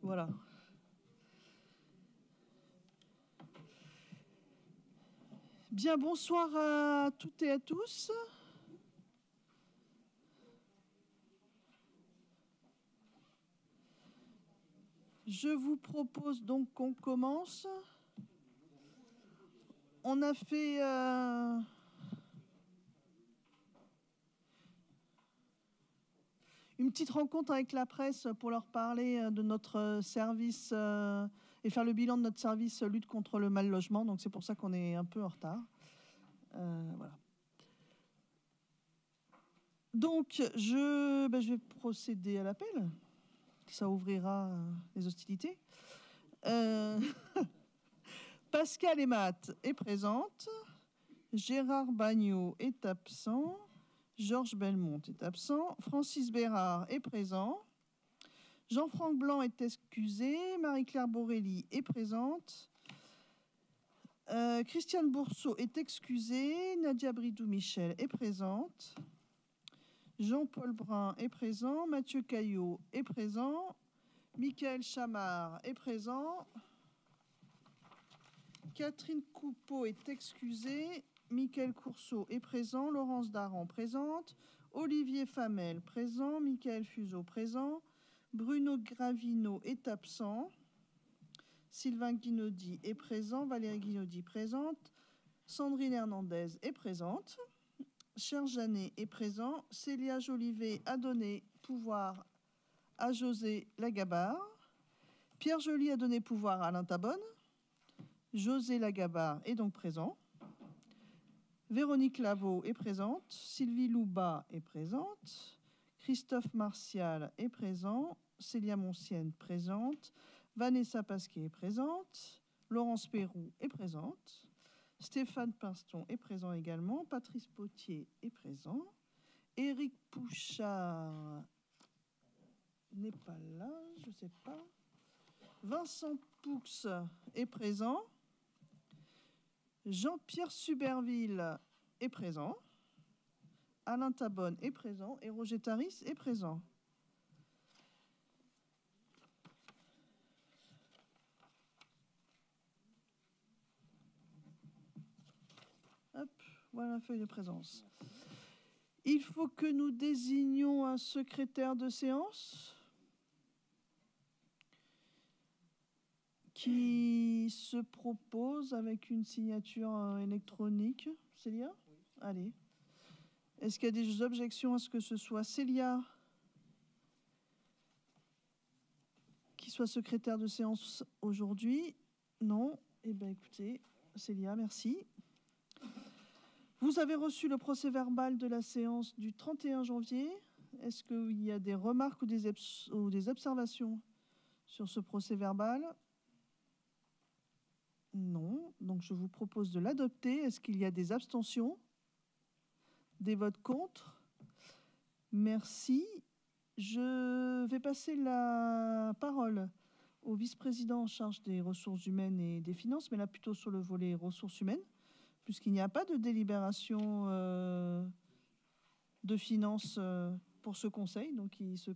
Voilà. Bien, bonsoir à toutes et à tous. Je vous propose donc qu'on commence. On a fait une petite rencontre avec la presse pour leur parler de notre service et faire le bilan de notre service lutte contre le mal logement. Donc c'est pour ça qu'on est un peu en retard. Voilà. Donc je vais procéder à l'appel. Ça ouvrira les hostilités. Pascal Emat est présente. Gérard Bagnot est absent. Georges Belmont est absent. Francis Bérard est présent. Jean-Franck Blanc est excusé. Marie-Claire Borelli est présente. Christiane Bourseau est excusée. Nadia Bridou-Michel est présente. Jean-Paul Brun est présent. Mathieu Caillot est présent. Michael Chamard est présent. Catherine Coupeau est excusée. Michael Courceau est présent. Laurence Daran présente. Olivier Famel présent. Michael Fuseau présent. Bruno Gravino est absent. Sylvain Guinaudy est présent. Valérie Guinaudy présente. Sandrine Hernandez est présente. Cher Janet est présent. Célia Jolivet a donné pouvoir à José Lagabar. Pierre Joly a donné pouvoir à Alain Tabonne. José Lagabar est donc présent. Véronique Laveau est présente. Sylvie Louba est présente. Christophe Martial est présent. Célia Moncienne présente. Vanessa Pasquet est présente. Laurence Pérou est présente. Stéphane Pinston est présent également. Patrice Potier est présent. Éric Pouchard n'est pas là, je ne sais pas. Vincent Poux est présent. Jean-Pierre Suberville est présent. Alain Tabonne est présent. Et Roger Taris est présent. Hop, voilà la feuille de présence. Il faut que nous désignions un secrétaire de séance qui se propose avec une signature électronique. Célia ? Oui. Allez. Est-ce qu'il y a des objections à ce que ce soit Célia qui soit secrétaire de séance aujourd'hui? Non. Eh bien, écoutez, Célia, merci. Vous avez reçu le procès-verbal de la séance du 31 janvier. Est-ce qu'il y a des remarques ou des observations sur ce procès-verbal? Non. Donc, je vous propose de l'adopter. Est-ce qu'il y a des abstentions? Des votes contre? Merci. Je vais passer la parole au vice-président en charge des ressources humaines et des finances, mais là plutôt sur le volet ressources humaines, puisqu'il n'y a pas de délibération de finances pour ce conseil, donc il se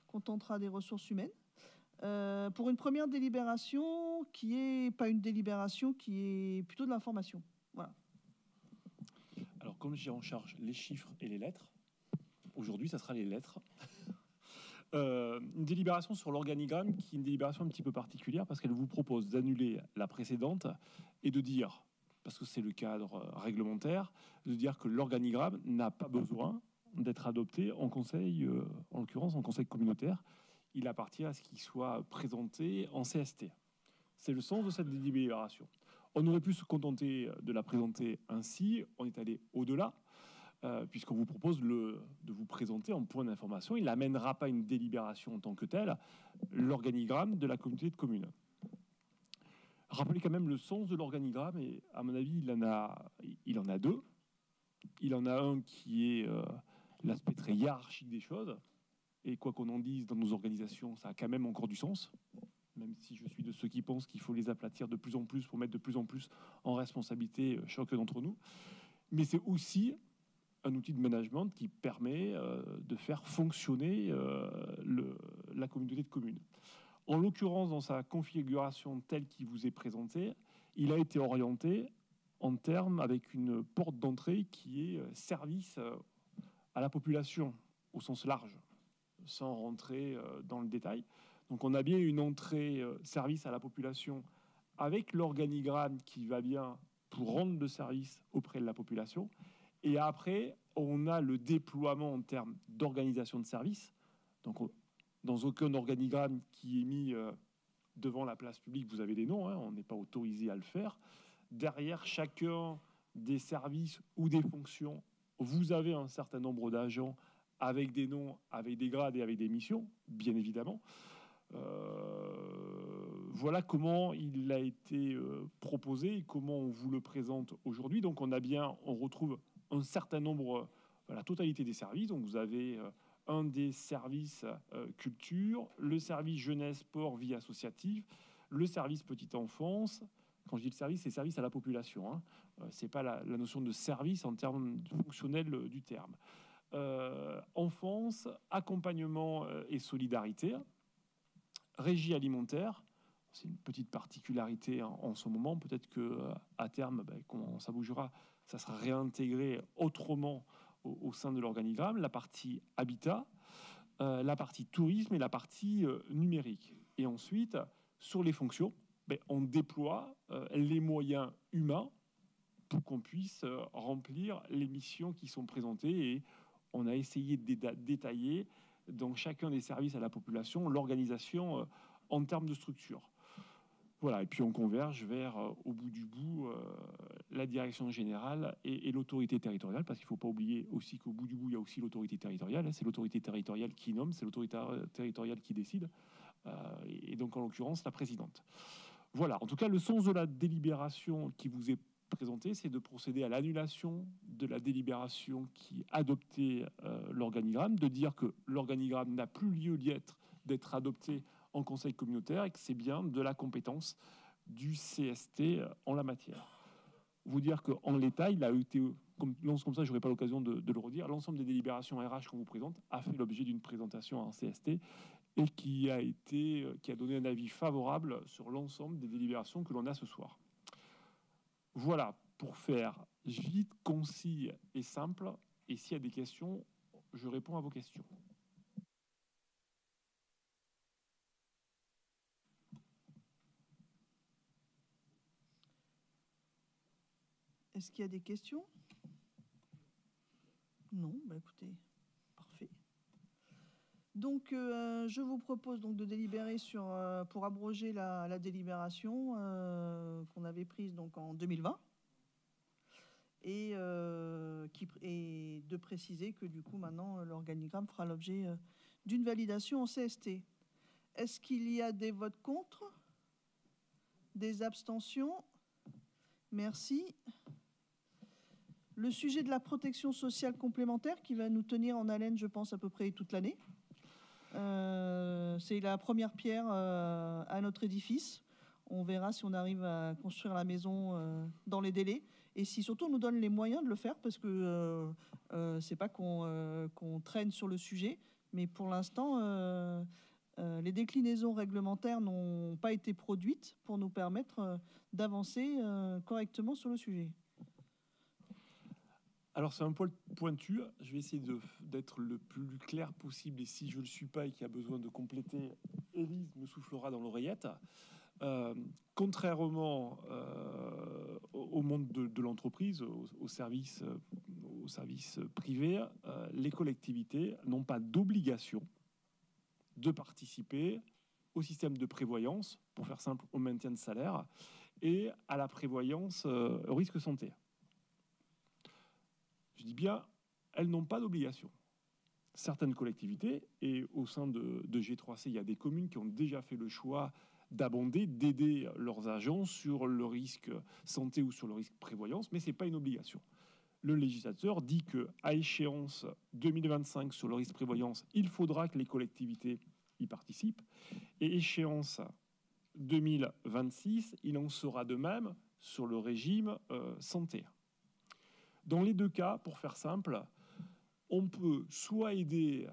contentera des ressources humaines. Pour une première délibération qui est pas une délibération, qui est plutôt de l'information. Voilà. Alors, comme j'ai en charge les chiffres et les lettres, aujourd'hui, ça sera les lettres. Une délibération sur l'organigramme qui est une délibération un petit peu particulière parce qu'elle vous propose d'annuler la précédente et de dire, parce que c'est le cadre réglementaire, de dire que l'organigramme n'a pas besoin d'être adopté en conseil, en l'occurrence en conseil communautaire. Il appartient à ce qu'il soit présenté en CST. C'est le sens de cette délibération. On aurait pu se contenter de la présenter ainsi. On est allé au-delà, puisqu'on vous propose de vous présenter en point d'information. Il n'amènera pas une délibération en tant que telle, l'organigramme de la communauté de communes. Rappelez quand même le sens de l'organigramme, et à mon avis, il en a deux. Il en a un qui est l'aspect très hiérarchique des choses, et quoi qu'on en dise dans nos organisations, ça a quand même encore du sens, même si je suis de ceux qui pensent qu'il faut les aplatir de plus en plus pour mettre de plus en plus en responsabilité chacun d'entre nous. Mais c'est aussi un outil de management qui permet de faire fonctionner la communauté de communes. En l'occurrence, dans sa configuration telle qui vous est présentée, il a été orienté en termes avec une porte d'entrée qui est service à la population au sens large, sans rentrer dans le détail. Donc on a bien une entrée service à la population avec l'organigramme qui va bien pour rendre le service auprès de la population. Et après, on a le déploiement en termes d'organisation de service. Donc dans aucun organigramme qui est mis devant la place publique, vous avez des noms, hein, on n'est pas autorisé à le faire. Derrière chacun des services ou des fonctions, vous avez un certain nombre d'agents avec des noms, avec des grades et avec des missions, bien évidemment. Voilà comment il a été proposé et comment on vous le présente aujourd'hui. Donc on retrouve un certain nombre, la totalité des services. Donc vous avez un des services culture, le service jeunesse, sport, vie associative, le service petite enfance. Quand je dis le service, c'est service à la population. Hein. C'est pas la notion de service en termes fonctionnels du terme. Enfance, accompagnement et solidarité, régie alimentaire. C'est une petite particularité en ce moment. Peut-être qu'à terme, quand ça bougera, ça sera réintégré autrement au sein de l'organigramme. La partie habitat, la partie tourisme et la partie numérique. Et ensuite, sur les fonctions, on déploie les moyens humains pour qu'on puisse remplir les missions qui sont présentées. Et on a essayé de détailler dans chacun des services à la population l'organisation en termes de structure. Voilà, et puis on converge vers, au bout du bout, la direction générale et l'autorité territoriale, parce qu'il ne faut pas oublier aussi qu'au bout du bout, il y a aussi l'autorité territoriale. Hein, c'est l'autorité territoriale qui nomme, c'est l'autorité territoriale qui décide, et donc en l'occurrence la présidente. Voilà, en tout cas, le sens de la délibération qui vous est présentée, c'est de procéder à l'annulation de la délibération qui adoptait l'organigramme, de dire que l'organigramme n'a plus lieu d'être adopté en conseil communautaire et que c'est bien de la compétence du CST en la matière. Vous dire qu'en l'état, il a été, comme ça, je n'aurai pas l'occasion de le redire, l'ensemble des délibérations RH qu'on vous présente a fait l'objet d'une présentation en CST et qui a donné un avis favorable sur l'ensemble des délibérations que l'on a ce soir. Voilà, pour faire vite, concis et simple. Et s'il y a des questions, je réponds à vos questions. Est-ce qu'il y a des questions? Non, écoutez, parfait. Donc, je vous propose donc de délibérer pour abroger la délibération qu'on avait prise donc en 2020 et de préciser que du coup maintenant l'organigramme fera l'objet d'une validation en CST. Est-ce qu'il y a des votes contre? Des abstentions? Merci. Le sujet de la protection sociale complémentaire qui va nous tenir en haleine, je pense, à peu près toute l'année. C'est la première pierre à notre édifice. On verra si on arrive à construire la maison dans les délais et si surtout on nous donne les moyens de le faire, parce que c'est pas qu'on traîne sur le sujet, mais pour l'instant, les déclinaisons réglementaires n'ont pas été produites pour nous permettre d'avancer correctement sur le sujet. Alors c'est un poil pointu, je vais essayer d'être le plus clair possible, et si je ne le suis pas et qu'il y a besoin de compléter, Élise me soufflera dans l'oreillette. Contrairement au monde de l'entreprise, au service privé, les collectivités n'ont pas d'obligation de participer au système de prévoyance, pour faire simple, au maintien de salaire, et à la prévoyance au risque santé. Je dis bien, elles n'ont pas d'obligation. Certaines collectivités, et au sein de G3C, il y a des communes qui ont déjà fait le choix d'abonder, d'aider leurs agents sur le risque santé ou sur le risque prévoyance, mais ce n'est pas une obligation. Le législateur dit qu'à échéance 2025 sur le risque prévoyance, il faudra que les collectivités y participent, et échéance 2026, il en sera de même sur le régime santé. Dans les deux cas, pour faire simple, on peut soit aider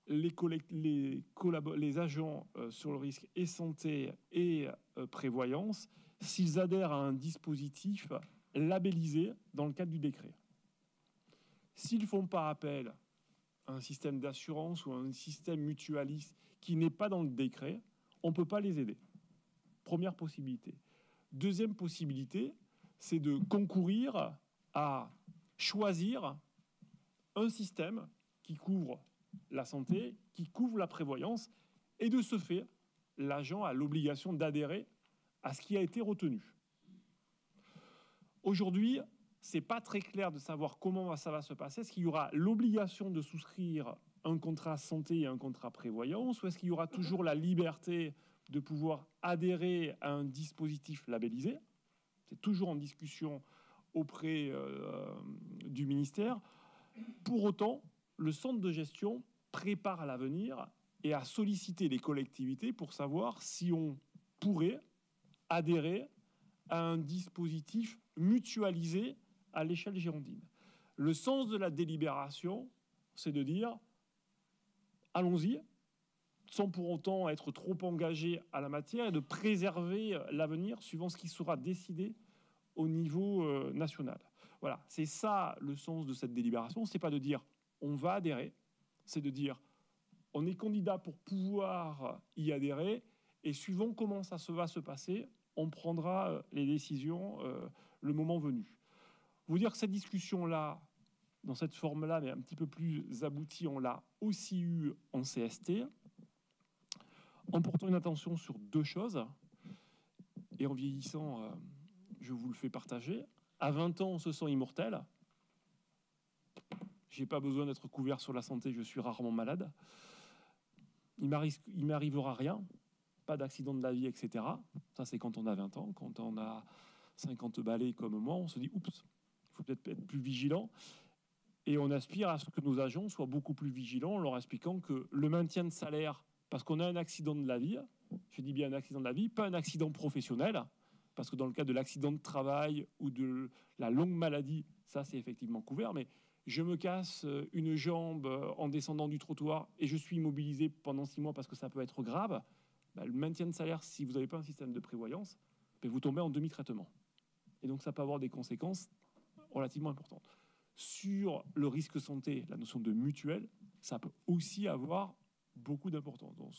les agents sur le risque et santé et prévoyance s'ils adhèrent à un dispositif labellisé dans le cadre du décret. S'ils ne font pas appel à un système d'assurance ou à un système mutualiste qui n'est pas dans le décret, on ne peut pas les aider. Première possibilité. Deuxième possibilité, c'est de concourir à choisir un système qui couvre la santé, qui couvre la prévoyance, et de ce fait, l'agent a l'obligation d'adhérer à ce qui a été retenu. Aujourd'hui, ce n'est pas très clair de savoir comment ça va se passer. Est-ce qu'il y aura l'obligation de souscrire un contrat santé et un contrat prévoyance, ou est-ce qu'il y aura toujours la liberté de pouvoir adhérer à un dispositif labellisé? C'est toujours en discussion auprès du ministère. Pour autant, le centre de gestion prépare à l'avenir et a sollicité les collectivités pour savoir si on pourrait adhérer à un dispositif mutualisé à l'échelle girondine. Le sens de la délibération, c'est de dire allons-y, sans pour autant être trop engagé à la matière, et de préserver l'avenir suivant ce qui sera décidé au niveau national. Voilà, c'est ça le sens de cette délibération. C'est pas de dire on va adhérer, c'est de dire on est candidat pour pouvoir y adhérer, et suivant comment ça va se passer, on prendra les décisions le moment venu. Vous dire que cette discussion-là, dans cette forme-là, mais un petit peu plus aboutie, on l'a aussi eu en CST, en portant une attention sur deux choses, et en vieillissant, je vous le fais partager. À 20 ans, on se sent immortel. Je n'ai pas besoin d'être couvert sur la santé, je suis rarement malade. Il m'arrivera rien, pas d'accident de la vie, etc. Ça, c'est quand on a 20 ans. Quand on a 50 balais comme moi, on se dit, oups, il faut peut-être être plus vigilant. Et on aspire à ce que nos agents soient beaucoup plus vigilants en leur expliquant que le maintien de salaire, parce qu'on a un accident de la vie, je dis bien un accident de la vie, pas un accident professionnel, parce que dans le cas de l'accident de travail ou de la longue maladie, ça c'est effectivement couvert, mais je me casse une jambe en descendant du trottoir et je suis immobilisé pendant 6 mois parce que ça peut être grave, le maintien de salaire, si vous n'avez pas un système de prévoyance, vous tombez en demi-traitement. Et donc ça peut avoir des conséquences relativement importantes. Sur le risque santé, la notion de mutuelle, ça peut aussi avoir beaucoup d'importance. Donc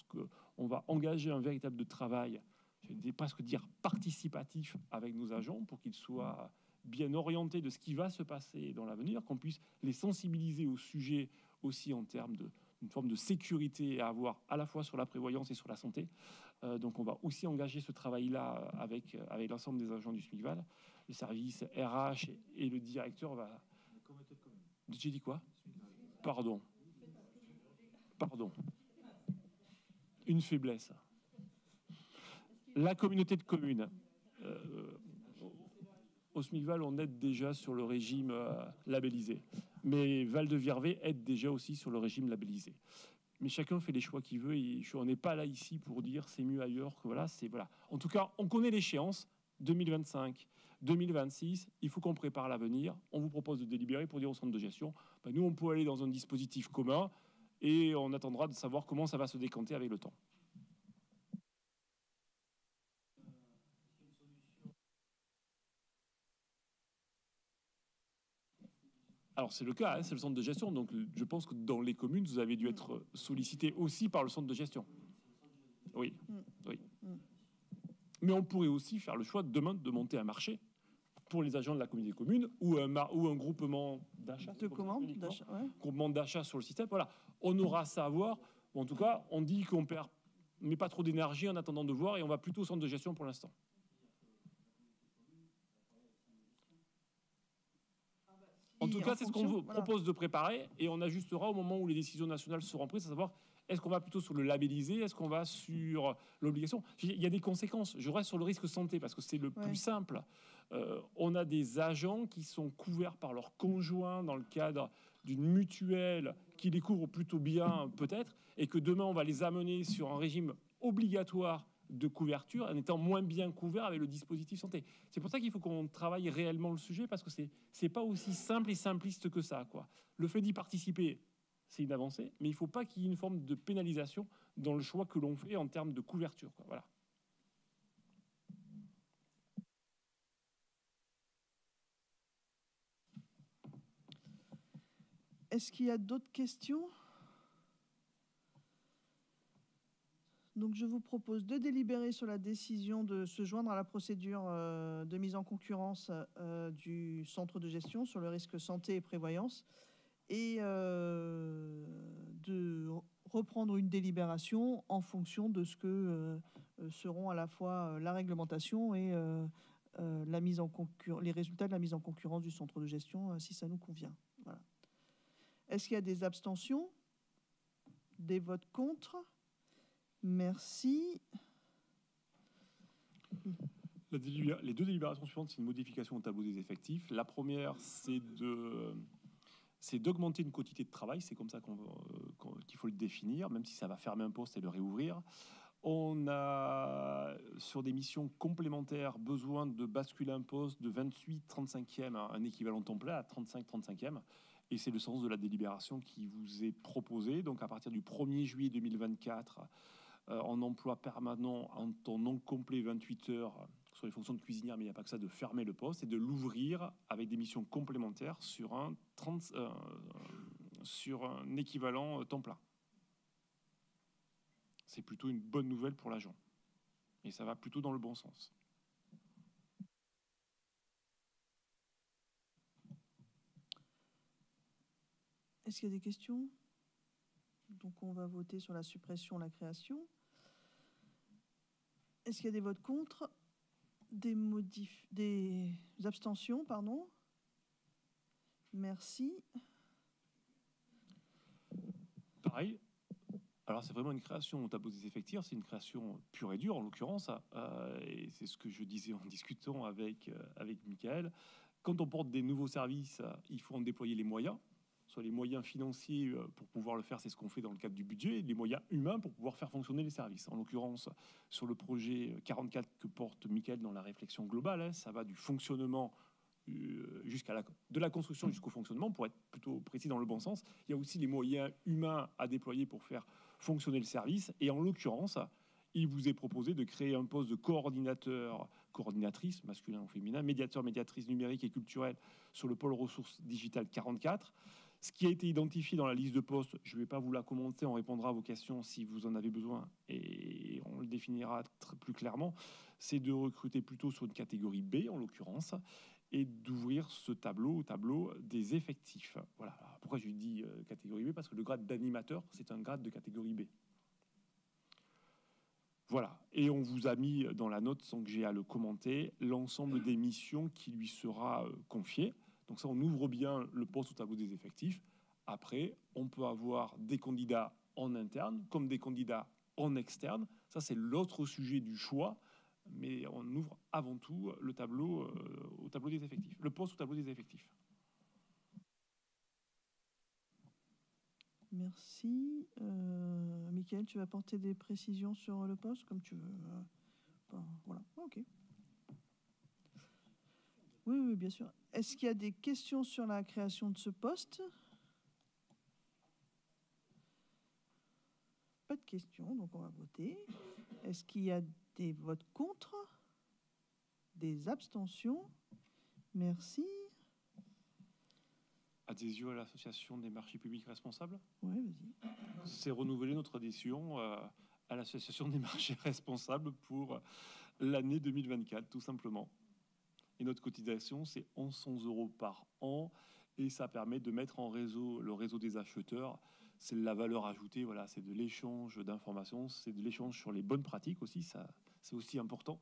on va engager un véritable travail, je vais presque dire participatif, avec nos agents pour qu'ils soient bien orientés de ce qui va se passer dans l'avenir, qu'on puisse les sensibiliser au sujet aussi en termes d'une forme de sécurité à avoir à la fois sur la prévoyance et sur la santé. Donc on va aussi engager ce travail-là avec l'ensemble des agents du SMICVAL. Le service RH et le directeur va... J'ai dit quoi? Pardon. Une faiblesse. La communauté de communes. Au SMICVAL, on aide déjà sur le régime labellisé. Mais Val-de-Virvé aide déjà aussi sur le régime labellisé. Mais chacun fait les choix qu'il veut. Et on n'est pas là ici pour dire c'est mieux ailleurs que voilà. Voilà. En tout cas, on connaît l'échéance 2025, 2026. Il faut qu'on prépare l'avenir. On vous propose de délibérer pour dire au centre de gestion, nous, on peut aller dans un dispositif commun et on attendra de savoir comment ça va se décanter avec le temps. Alors c'est le cas, c'est le centre de gestion, donc je pense que dans les communes, vous avez dû être sollicité aussi par le centre de gestion. Oui. Mais on pourrait aussi faire le choix demain de monter un marché pour les agents de la communauté de communes ou un groupement d'achat. Groupement d'achat sur le système. Voilà, on aura ça à voir. En tout cas, on dit qu'on perd, mais pas trop d'énergie en attendant de voir, et on va plutôt au centre de gestion pour l'instant. En tout cas, c'est ce qu'on vous propose de préparer, et on ajustera au moment où les décisions nationales seront prises, à savoir est-ce qu'on va plutôt sur le labellisé, est-ce qu'on va sur l'obligation. Il y a des conséquences. Je reste sur le risque santé parce que c'est le plus simple. On a des agents qui sont couverts par leur conjoint dans le cadre d'une mutuelle qui les couvre plutôt bien peut-être, et que demain on va les amener sur un régime obligatoire de couverture en étant moins bien couvert avec le dispositif santé. C'est pour ça qu'il faut qu'on travaille réellement le sujet, parce que c'est pas aussi simple et simpliste que ça, quoi. Le fait d'y participer, c'est une avancée, mais il ne faut pas qu'il y ait une forme de pénalisation dans le choix que l'on fait en termes de couverture, quoi. Voilà. Est-ce qu'il y a d'autres questions? Donc, je vous propose de délibérer sur la décision de se joindre à la procédure de mise en concurrence du centre de gestion sur le risque santé et prévoyance et de reprendre une délibération en fonction de ce que seront à la fois la réglementation et la mise en les résultats de la mise en concurrence du centre de gestion, si ça nous convient. Voilà. Est-ce qu'il y a des abstentions? Des votes contre? Merci. Les deux délibérations suivantes, c'est une modification au tableau des effectifs. La première, c'est d'augmenter une quotité de travail. C'est comme ça qu'il faut le définir, même si ça va fermer un poste et le réouvrir. On a, sur des missions complémentaires, besoin de basculer un poste de 28-35e à un équivalent temps plein à 35-35e. Et c'est le sens de la délibération qui vous est proposée. Donc, à partir du 1er juillet 2024, en emploi permanent, en temps non complet, 28 heures, sur les fonctions de cuisinière, mais il n'y a pas que ça, de fermer le poste et de l'ouvrir avec des missions complémentaires sur un équivalent temps plein. C'est plutôt une bonne nouvelle pour l'agent. Et ça va plutôt dans le bon sens. Est-ce qu'il y a des questions? Donc, on va voter sur la suppression, la création. Est-ce qu'il y a des votes contre? Des abstentions, pardon. Merci. Pareil. Alors, c'est vraiment une création au tableau des effectifs, c'est une création pure et dure, en l'occurrence, et c'est ce que je disais en discutant avec Michael. Quand on porte des nouveaux services, il faut en déployer les moyens, soit les moyens financiers pour pouvoir le faire, c'est ce qu'on fait dans le cadre du budget, et les moyens humains pour pouvoir faire fonctionner les services. En l'occurrence, sur le projet 44 que porte Michael dans la réflexion globale, ça va du fonctionnement de la construction jusqu'au fonctionnement, pour être plutôt précis dans le bon sens. Il y a aussi les moyens humains à déployer pour faire fonctionner le service. Et en l'occurrence, il vous est proposé de créer un poste de coordinateur, coordinatrice, masculin ou féminin, médiateur, médiatrice numérique et culturelle sur le pôle ressources digitales 44. Ce qui a été identifié dans la liste de postes, je ne vais pas vous la commenter, on répondra à vos questions si vous en avez besoin et on le définira plus clairement, c'est de recruter plutôt sur une catégorie B en l'occurrence, et d'ouvrir ce tableau au tableau des effectifs. Voilà. Alors pourquoi je dis catégorie B? Parce que le grade d'animateur, c'est un grade de catégorie B. Voilà. Et on vous a mis dans la note, sans que j'ai à le commenter, l'ensemble des missions qui lui sera confiées. Donc ça, on ouvre bien le poste au tableau des effectifs. Après, on peut avoir des candidats en interne comme des candidats en externe. Ça, c'est l'autre sujet du choix. Mais on ouvre avant tout le tableau au tableau des effectifs, le poste au tableau des effectifs. Merci. Michael, tu vas apporter des précisions sur le poste, comme tu veux. Voilà, ok. Oui, bien sûr. Est-ce qu'il y a des questions sur la création de ce poste? Pas de questions, donc on va voter. Est-ce qu'il y a des votes contre? Des abstentions? Merci. Adhésion à l'association des marchés publics responsables? Oui, vas-y. C'est renouveler notre adhésion à l'association des marchés responsables pour l'année 2024, tout simplement. Et notre cotisation, c'est 1100 € par an. Et ça permet de mettre en réseau le réseau des acheteurs. C'est de la valeur ajoutée, voilà, c'est de l'échange d'informations, c'est de l'échange sur les bonnes pratiques aussi, ça, c'est aussi important.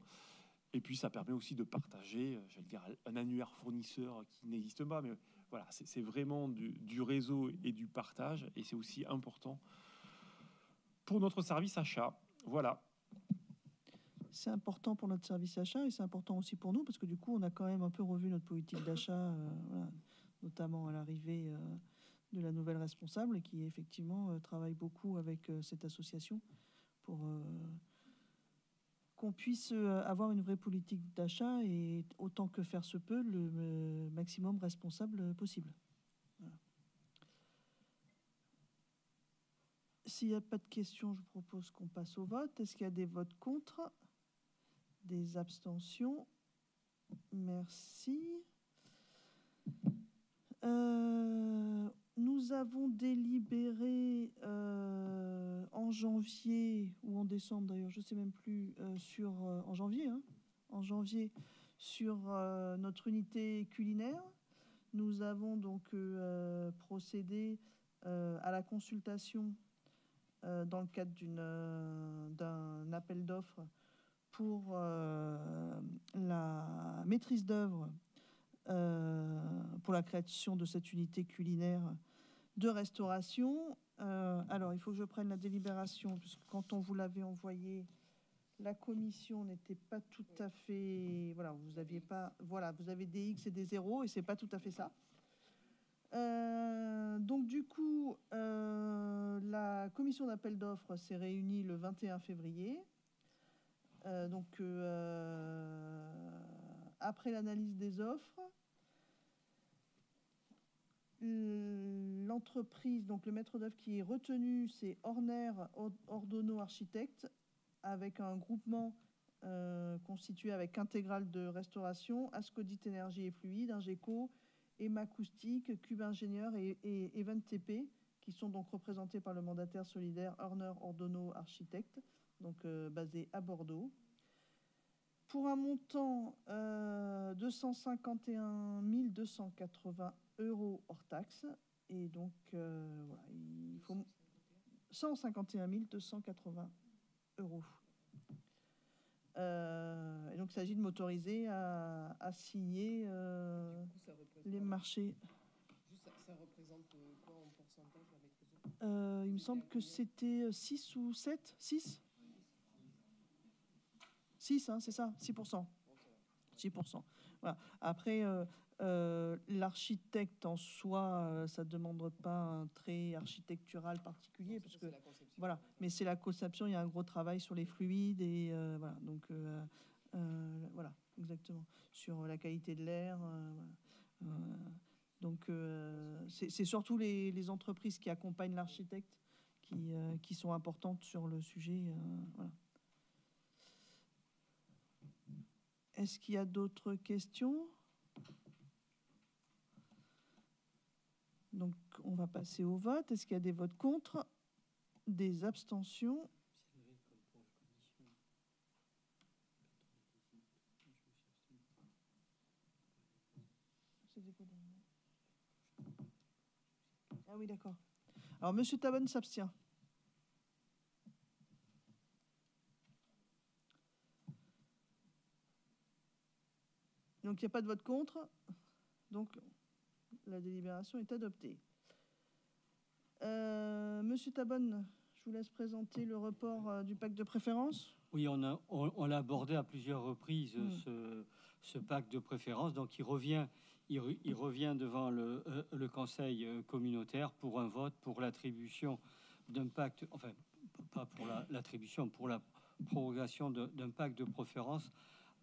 Et puis ça permet aussi de partager, j'allais dire, un annuaire fournisseur qui n'existe pas, mais voilà, c'est vraiment du réseau et du partage, et c'est aussi important pour notre service achat. Voilà. C'est important pour notre service achat et c'est important aussi pour nous parce que du coup, on a quand même un peu revu notre politique d'achat, voilà, notamment à l'arrivée de la nouvelle responsable qui effectivement travaille beaucoup avec cette association pour qu'on puisse avoir une vraie politique d'achat et autant que faire se peut, le maximum responsable possible. Voilà. s'il n'y a pas de questions, je propose qu'on passe au vote. Est-ce qu'il y a des votes contre? Des abstentions? Merci. Nous avons délibéré en janvier ou en décembre d'ailleurs, je ne sais même plus, en janvier, sur notre unité culinaire. Nous avons donc procédé à la consultation dans le cadre d'un appel d'offres pour la maîtrise d'œuvre pour la création de cette unité culinaire de restauration. Alors, il faut que je prenne la délibération, puisque quand on vous l'avait envoyé, la commission n'était pas tout à fait... Voilà, vous aviez pas... Voilà, vous avez des X et des 0, et c'est pas tout à fait ça. Donc, du coup, la commission d'appel d'offres s'est réunie le 21 février. Après l'analyse des offres, l'entreprise, donc le maître d'œuvre qui est retenu, c'est Horner Ordonneau Architectes, avec un groupement constitué avec Intégral de Restauration, Ascodit Énergie et Fluide, Ingeco, EMA Acoustique, Cube Ingénieur et Event TP, qui sont donc représentés par le mandataire solidaire Horner Ordonneau Architectes, donc basé à Bordeaux, pour un montant 251 280 € hors taxe. Et donc, voilà, il faut 151 280 €. Et donc, il s'agit de m'autoriser à signer les marchés. Ça représente quoi en pourcentage avec les autres? Il me semble que c'était 6 ou 7 6 6, hein, c'est ça, 6%. 6%. Voilà. Après, l'architecte en soi, ça ne demande pas un trait architectural particulier, parce que voilà, mais c'est la conception, il y a un gros travail sur les fluides, et voilà, donc voilà, exactement, sur la qualité de l'air. Donc, c'est surtout les entreprises qui accompagnent l'architecte qui sont importantes sur le sujet. Voilà. Est-ce qu'il y a d'autres questions? Donc, on va passer au vote. Est-ce qu'il y a des votes contre? Des abstentions? Ah oui, d'accord. Alors, Monsieur Tabonne s'abstient. Donc, il n'y a pas de vote contre. Donc, la délibération est adoptée. Monsieur Tabonne, je vous laisse présenter le report du pacte de préférence. Oui, on l'a abordé à plusieurs reprises, ce pacte de préférence. Donc, il revient devant le Conseil communautaire pour un vote pour l'attribution d'un pacte, enfin, pas pour l'attribution, pour la prorogation d'un pacte de préférence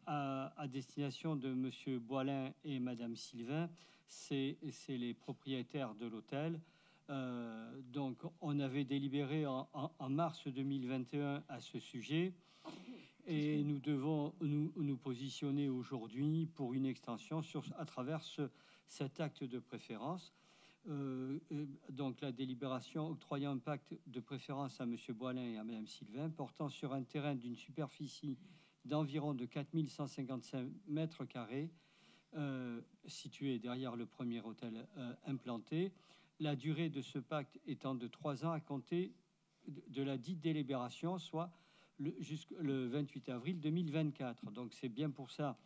à destination de Monsieur Boilin et Madame Sylvain. C'est les propriétaires de l'hôtel. Donc, on avait délibéré en mars 2021 à ce sujet, et nous devons nous positionner aujourd'hui pour une extension à travers cet acte de préférence. Donc, la délibération octroyant un pacte de préférence à Monsieur Boilin et à Madame Sylvain portant sur un terrain d'une superficie d'environ de 4155 mètres carrés, situé derrière le premier hôtel implanté. La durée de ce pacte étant de 3 ans à compter de la dite délibération, soit jusqu'au 28 avril 2024. Donc, c'est bien pour ça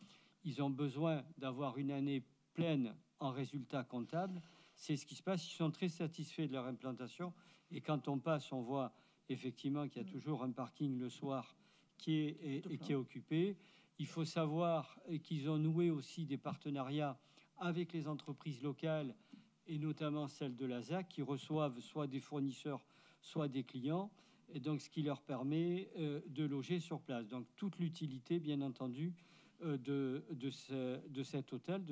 ils ont besoin d'avoir une année pleine en résultats comptables. C'est ce qui se passe. Ils sont très satisfaits de leur implantation. Et quand on passe, on voit effectivement qu'il y a toujours un parking le soir qui est occupé. Il faut savoir qu'ils ont noué aussi des partenariats avec les entreprises locales, et notamment celles de la ZAC, qui reçoivent soit des fournisseurs, soit des clients, et donc ce qui leur permet de loger sur place. Donc, toute l'utilité, bien entendu, de cet hôtel,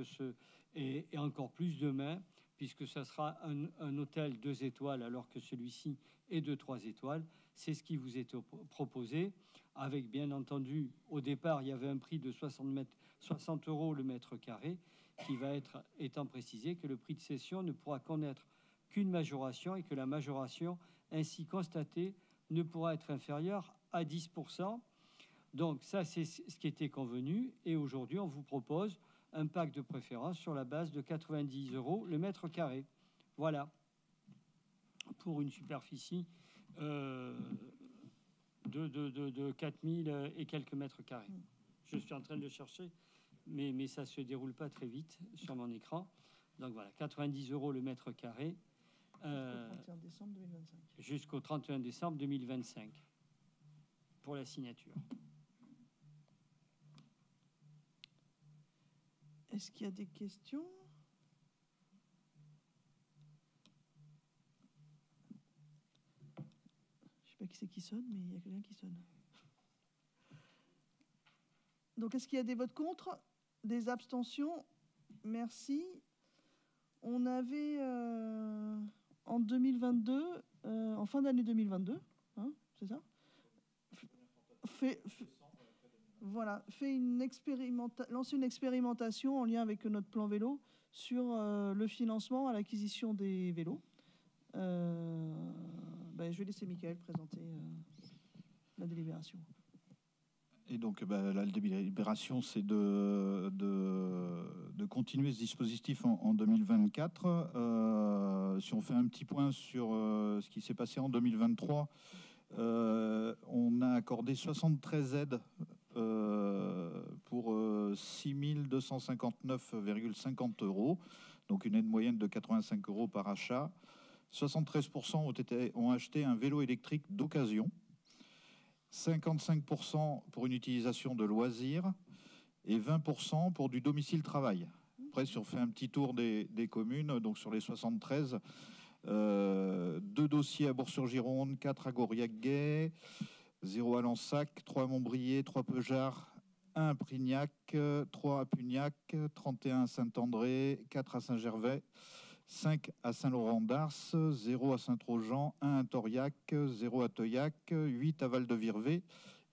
et encore plus demain, puisque ça sera un hôtel 2 étoiles alors que celui-ci est de 3 étoiles. C'est ce qui vous est proposé, avec bien entendu, au départ, il y avait un prix de 60 € le mètre carré, qui va être, étant précisé que le prix de cession ne pourra connaître qu'une majoration et que la majoration ainsi constatée ne pourra être inférieure à 10%. Donc ça, c'est ce qui était convenu. Et aujourd'hui, on vous propose un pack de préférence sur la base de 90 € le mètre carré. Voilà. Pour une superficie de 4000 et quelques mètres carrés. Je suis en train de le chercher, mais ça ne se déroule pas très vite sur mon écran. Donc voilà, 90 € le mètre carré. Jusqu'au 31 décembre 2025 pour la signature. Est-ce qu'il y a des questions? Je ne sais pas qui c'est qui sonne, mais il y a quelqu'un qui sonne. Donc, est-ce qu'il y a des votes contre? Des abstentions? Merci. On avait en 2022, en fin d'année 2022, hein, c'est ça? Lancer une expérimentation en lien avec notre plan vélo sur le financement à l'acquisition des vélos. Je vais laisser Michael présenter la délibération. Et donc, la délibération, c'est de continuer ce dispositif en 2024. Si on fait un petit point sur ce qui s'est passé en 2023, on a accordé 73 aides pour 6 259,50 €, donc une aide moyenne de 85 € par achat. 73% ont acheté un vélo électrique d'occasion, 55% pour une utilisation de loisirs et 20% pour du domicile-travail. Après, si on fait un petit tour des communes, donc sur les 73, 2 dossiers à Bourg-sur-Gironde, 4 à Gauriac-Guay, 0 à Lansac, 3 à Montbrier, 3 à Pejard, 1 à Prignac, 3 à Pugnac, 31 à Saint-André, 4 à Saint-Gervais, 5 à Saint-Laurent-d'Ars, 0 à Saint-Trojan, 1 à Tauriac, 0 à Teuillac, 8 à Val-de-Virvé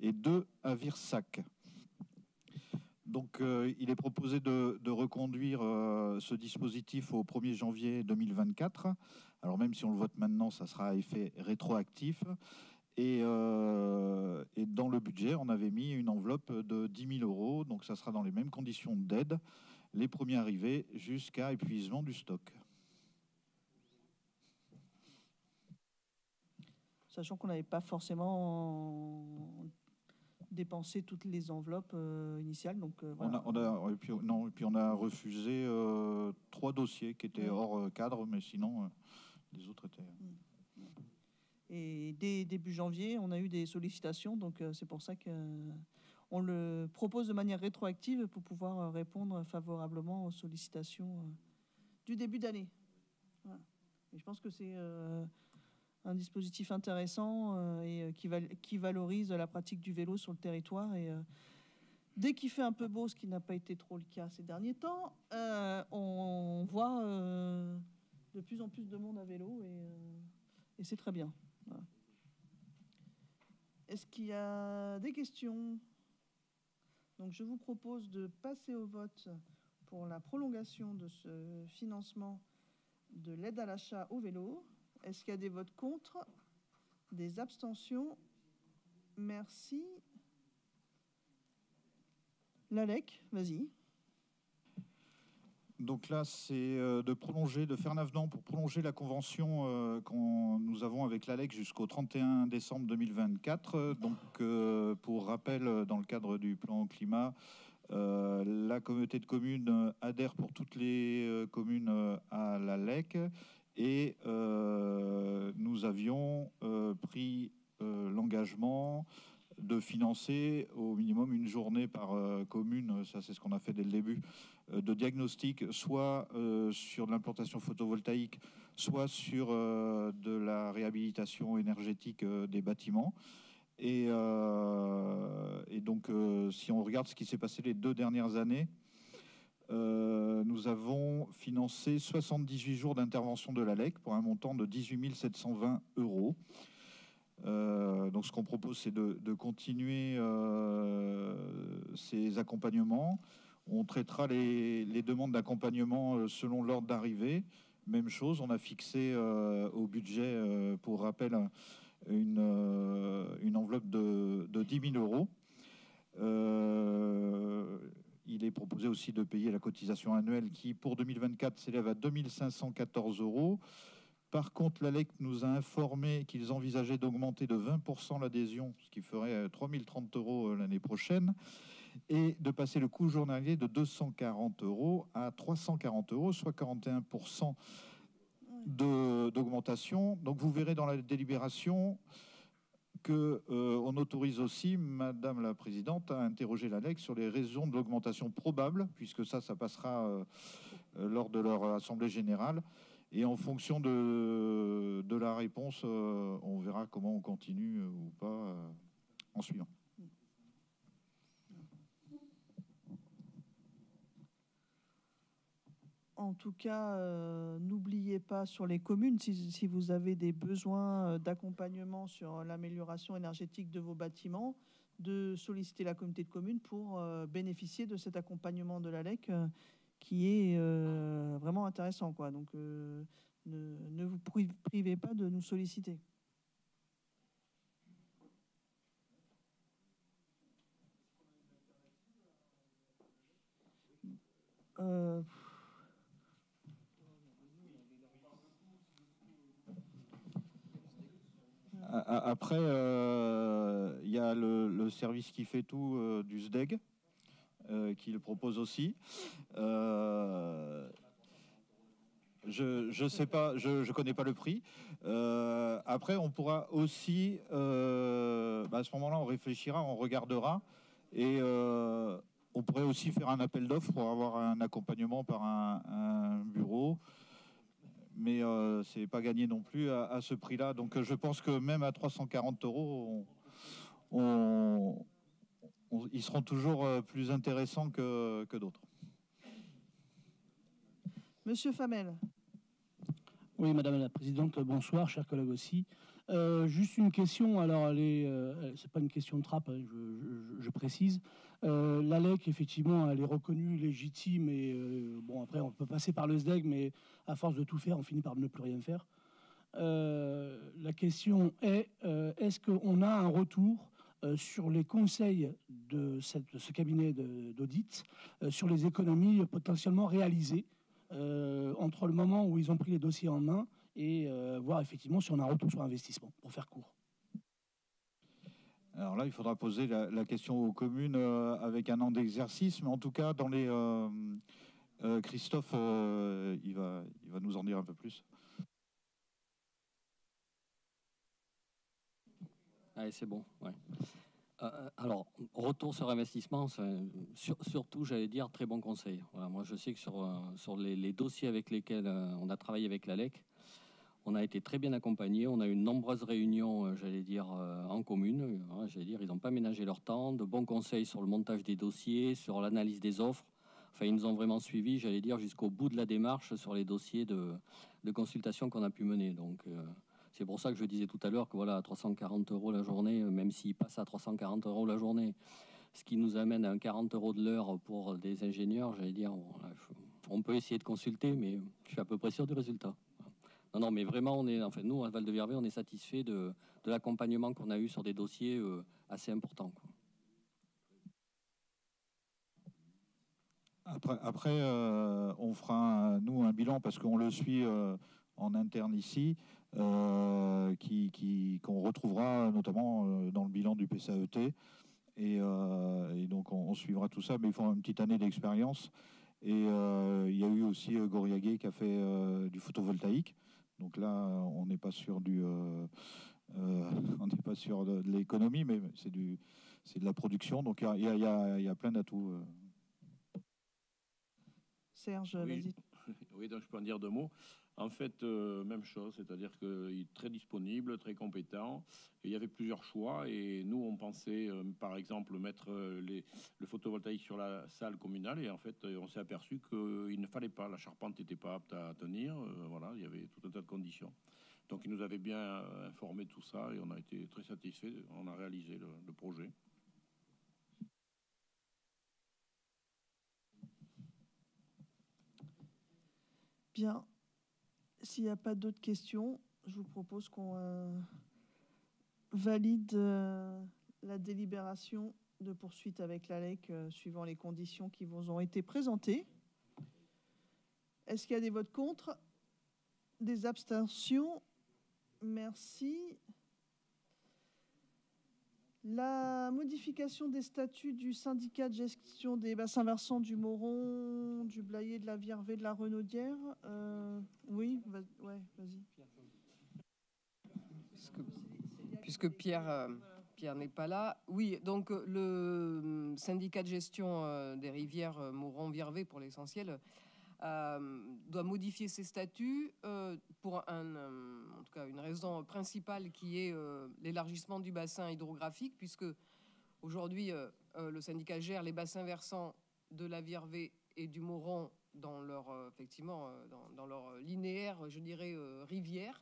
et 2 à Virsac. Donc, il est proposé de reconduire ce dispositif au 1er janvier 2024. Alors, même si on le vote maintenant, ça sera à effet rétroactif. Et dans le budget, on avait mis une enveloppe de 10 000 €. Donc, ça sera dans les mêmes conditions d'aide, les premiers arrivés jusqu'à épuisement du stock. Sachant qu'on n'avait pas forcément dépensé toutes les enveloppes initiales. Donc, voilà. Et puis on a refusé 3 dossiers qui étaient hors cadre, mais sinon, les autres étaient... Et dès début janvier, on a eu des sollicitations, donc c'est pour ça qu'on le propose de manière rétroactive pour pouvoir répondre favorablement aux sollicitations du début d'année. Voilà. Et je pense que c'est un dispositif intéressant et qui valorise la pratique du vélo sur le territoire. Et dès qu'il fait un peu beau, ce qui n'a pas été trop le cas ces derniers temps, on voit de plus en plus de monde à vélo et c'est très bien. Voilà. Est-ce qu'il y a des questions? Donc, je vous propose de passer au vote pour la prolongation de ce financement de l'aide à l'achat au vélo. Est-ce qu'il y a des votes contre? Des abstentions? Merci. Lalec, vas-y. Donc là, c'est de faire un avenant pour prolonger la convention que nous avons avec l'ALEC jusqu'au 31 décembre 2024. Donc, pour rappel, dans le cadre du plan climat, la communauté de communes adhère pour toutes les communes à l'ALEC et nous avions pris l'engagement de financer au minimum une journée par commune, ça c'est ce qu'on a fait dès le début, de diagnostic, soit sur de l'implantation photovoltaïque, soit sur de la réhabilitation énergétique des bâtiments. Et donc, si on regarde ce qui s'est passé les 2 dernières années, nous avons financé 78 jours d'intervention de l'ALEC pour un montant de 18 720 €. Donc ce qu'on propose, c'est de continuer ces accompagnements. On traitera les demandes d'accompagnement selon l'ordre d'arrivée. Même chose, on a fixé au budget, pour rappel, une enveloppe de 10 000 €. Il est proposé aussi de payer la cotisation annuelle qui, pour 2024, s'élève à 2 514 €. Par contre, l'ALEC nous a informé qu'ils envisageaient d'augmenter de 20% l'adhésion, ce qui ferait 3 030 € l'année prochaine, et de passer le coût journalier de 240 € à 340 €, soit 41% d'augmentation. Donc vous verrez dans la délibération qu'on autorise aussi, Madame la Présidente, à interroger l'ALEC sur les raisons de l'augmentation probable, puisque ça passera lors de leur assemblée générale. Et en fonction de la réponse, on verra comment on continue ou pas en suivant. En tout cas, n'oubliez pas sur les communes, si vous avez des besoins d'accompagnement sur l'amélioration énergétique de vos bâtiments, de solliciter la communauté de communes pour bénéficier de cet accompagnement de l'ALEC qui est vraiment intéressant, quoi. Donc, ne vous privez pas de nous solliciter. Après, il y a le service qui fait tout du SDEG, qui le propose aussi. Je sais pas, je connais pas le prix. Après, on pourra aussi, à ce moment-là, on réfléchira, on regardera, et on pourrait aussi faire un appel d'offres pour avoir un accompagnement par un bureau. Mais c'est pas gagné non plus à ce prix-là. Donc je pense que même à 340 €, ils seront toujours plus intéressants que d'autres. Monsieur Famel. Oui, Madame la Présidente, bonsoir, chers collègues aussi. Juste une question, alors c'est pas une question de trappe, hein, je précise. L'ALEC, effectivement, elle est reconnue légitime et bon, après on peut passer par le SDEG, mais à force de tout faire, on finit par ne plus rien faire. La question est, est-ce qu'on a un retour sur les conseils de ce cabinet d'audit, sur les économies potentiellement réalisées entre le moment où ils ont pris les dossiers en main et voir effectivement si on a un retour sur investissement, pour faire court. Alors là, il faudra poser la question aux communes avec un an d'exercice, mais en tout cas, dans les Christophe, il va nous en dire un peu plus. Allez, c'est bon, ouais. Alors, retour sur investissement, surtout, j'allais dire, très bon conseil. Voilà, moi, je sais que sur les dossiers avec lesquels on a travaillé avec l'ALEC, on a été très bien accompagnés. On a eu de nombreuses réunions, j'allais dire, en commune. J'allais dire, ils n'ont pas ménagé leur temps. De bons conseils sur le montage des dossiers, sur l'analyse des offres. Enfin, ils nous ont vraiment suivis, j'allais dire, jusqu'au bout de la démarche sur les dossiers de consultation qu'on a pu mener. Donc, c'est pour ça que je disais tout à l'heure que voilà, 340 € la journée, même s'ils passent à 340 € la journée, ce qui nous amène à 40 € de l'heure pour des ingénieurs, j'allais dire, on peut essayer de consulter, mais je suis à peu près sûr du résultat. Non, mais vraiment, nous, à Val-de-Vervet, on est satisfait de l'accompagnement qu'on a eu sur des dossiers assez importants, quoi. Après on fera, nous, un bilan, parce qu'on le suit en interne ici, qu'on retrouvera notamment dans le bilan du PCAET. Et donc, on suivra tout ça, mais il faut une petite année d'expérience. Et il y a eu aussi Goriaguet qui a fait du photovoltaïque. Donc là, on n'est pas sur on n'est pas sur de l'économie, mais c'est de la production. Donc il y a plein d'atouts. Serge, vas-y. Oui, donc je peux en dire deux mots. En fait, même chose, c'est-à-dire qu'il est très disponible, très compétent. Et il y avait plusieurs choix. Et nous, on pensait, par exemple, mettre le photovoltaïque sur la salle communale. Et en fait, on s'est aperçu qu'il ne fallait pas. La charpente n'était pas apte à tenir. Voilà, il y avait tout un tas de conditions. Donc, il nous avait bien informé de tout ça. Et on a été très satisfaits. On a réalisé le projet. Bien. S'il n'y a pas d'autres questions, je vous propose qu'on valide la délibération de poursuite avec l'ALEC suivant les conditions qui vous ont été présentées. Est-ce qu'il y a des votes contre? Des abstentions? Merci. La modification des statuts du syndicat de gestion des bassins versants du Moron, du Blayais, de la Viervée, de la Renaudière. Oui, ouais, vas-y. Puisque Pierre n'est pas là. Oui, donc le syndicat de gestion des rivières Moron-Viervée, pour l'essentiel, doit modifier ses statuts pour en tout cas une raison principale qui est l'élargissement du bassin hydrographique, puisque aujourd'hui le syndicat gère les bassins versants de la Viervée et du Moron dans leur effectivement dans leur linéaire, je dirais, rivière,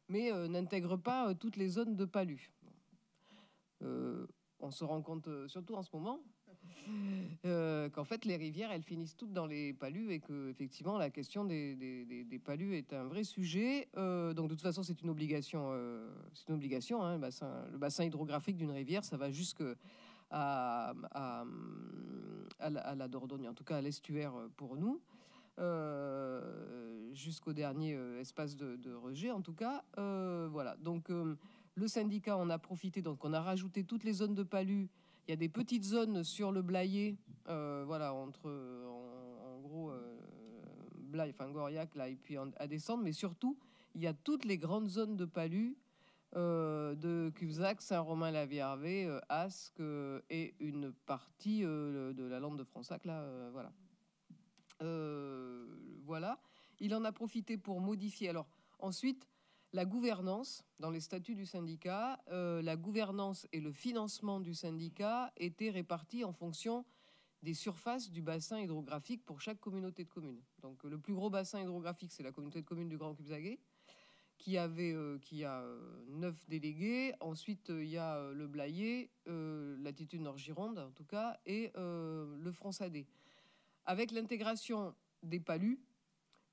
mais n'intègre pas toutes les zones de palud. On se rend compte surtout en ce moment qu'en fait les rivières elles finissent toutes dans les palus et que effectivement la question des palus est un vrai sujet. Donc de toute façon c'est une obligation, hein, le bassin hydrographique d'une rivière, ça va jusque à la Dordogne, en tout cas à l'estuaire pour nous, jusqu'au dernier espace de rejet en tout cas. Voilà, donc le syndicat en a profité, donc on a rajouté toutes les zones de palus. Il y a des petites zones sur le Blayais, voilà, entre en gros Blaye, enfin Goriac là, et puis à descendre, mais surtout il y a toutes les grandes zones de palus de Cubzac, Saint-Romain-la-Viervée, Asque et une partie de la lande de Fronsac là, voilà. Voilà, il en a profité pour modifier. Alors ensuite, la gouvernance, dans les statuts du syndicat, la gouvernance et le financement du syndicat étaient répartis en fonction des surfaces du bassin hydrographique pour chaque communauté de communes. Donc le plus gros bassin hydrographique, c'est la communauté de communes du Grand Cubzaguais, qui a 9 délégués. Ensuite, il y a le Blayais, latitude Nord-Gironde en tout cas, et le Fronsadais. Avec l'intégration des palus,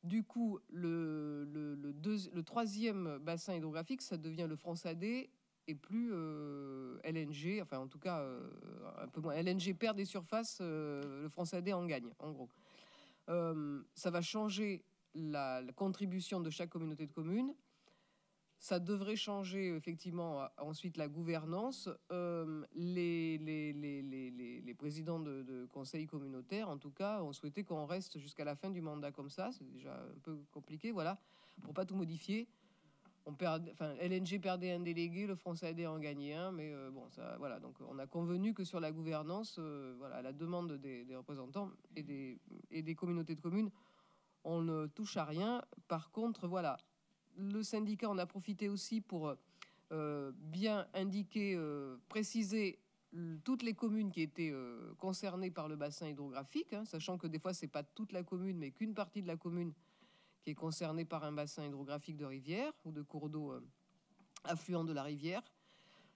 du coup, le troisième bassin hydrographique, ça devient le Fronsadais et plus LNG, enfin en tout cas un peu moins. LNG perd des surfaces, le Fronsadais en gagne, en gros. Ça va changer la contribution de chaque communauté de communes. Ça devrait changer effectivement ensuite la gouvernance. Les présidents de conseils communautaires, en tout cas, ont souhaité qu'on reste jusqu'à la fin du mandat comme ça. C'est déjà un peu compliqué, voilà, pour pas tout modifier. LNG perdait un délégué, le Fronsadais en gagnait un, mais bon, ça, voilà. Donc, on a convenu que sur la gouvernance, voilà, à la demande des représentants et des communautés de communes, on ne touche à rien. Par contre, voilà. Le syndicat en a profité aussi pour bien indiquer, préciser toutes les communes qui étaient concernées par le bassin hydrographique, hein, sachant que des fois, c'est pas toute la commune, mais qu'une partie de la commune qui est concernée par un bassin hydrographique de rivière ou de cours d'eau affluent de la rivière.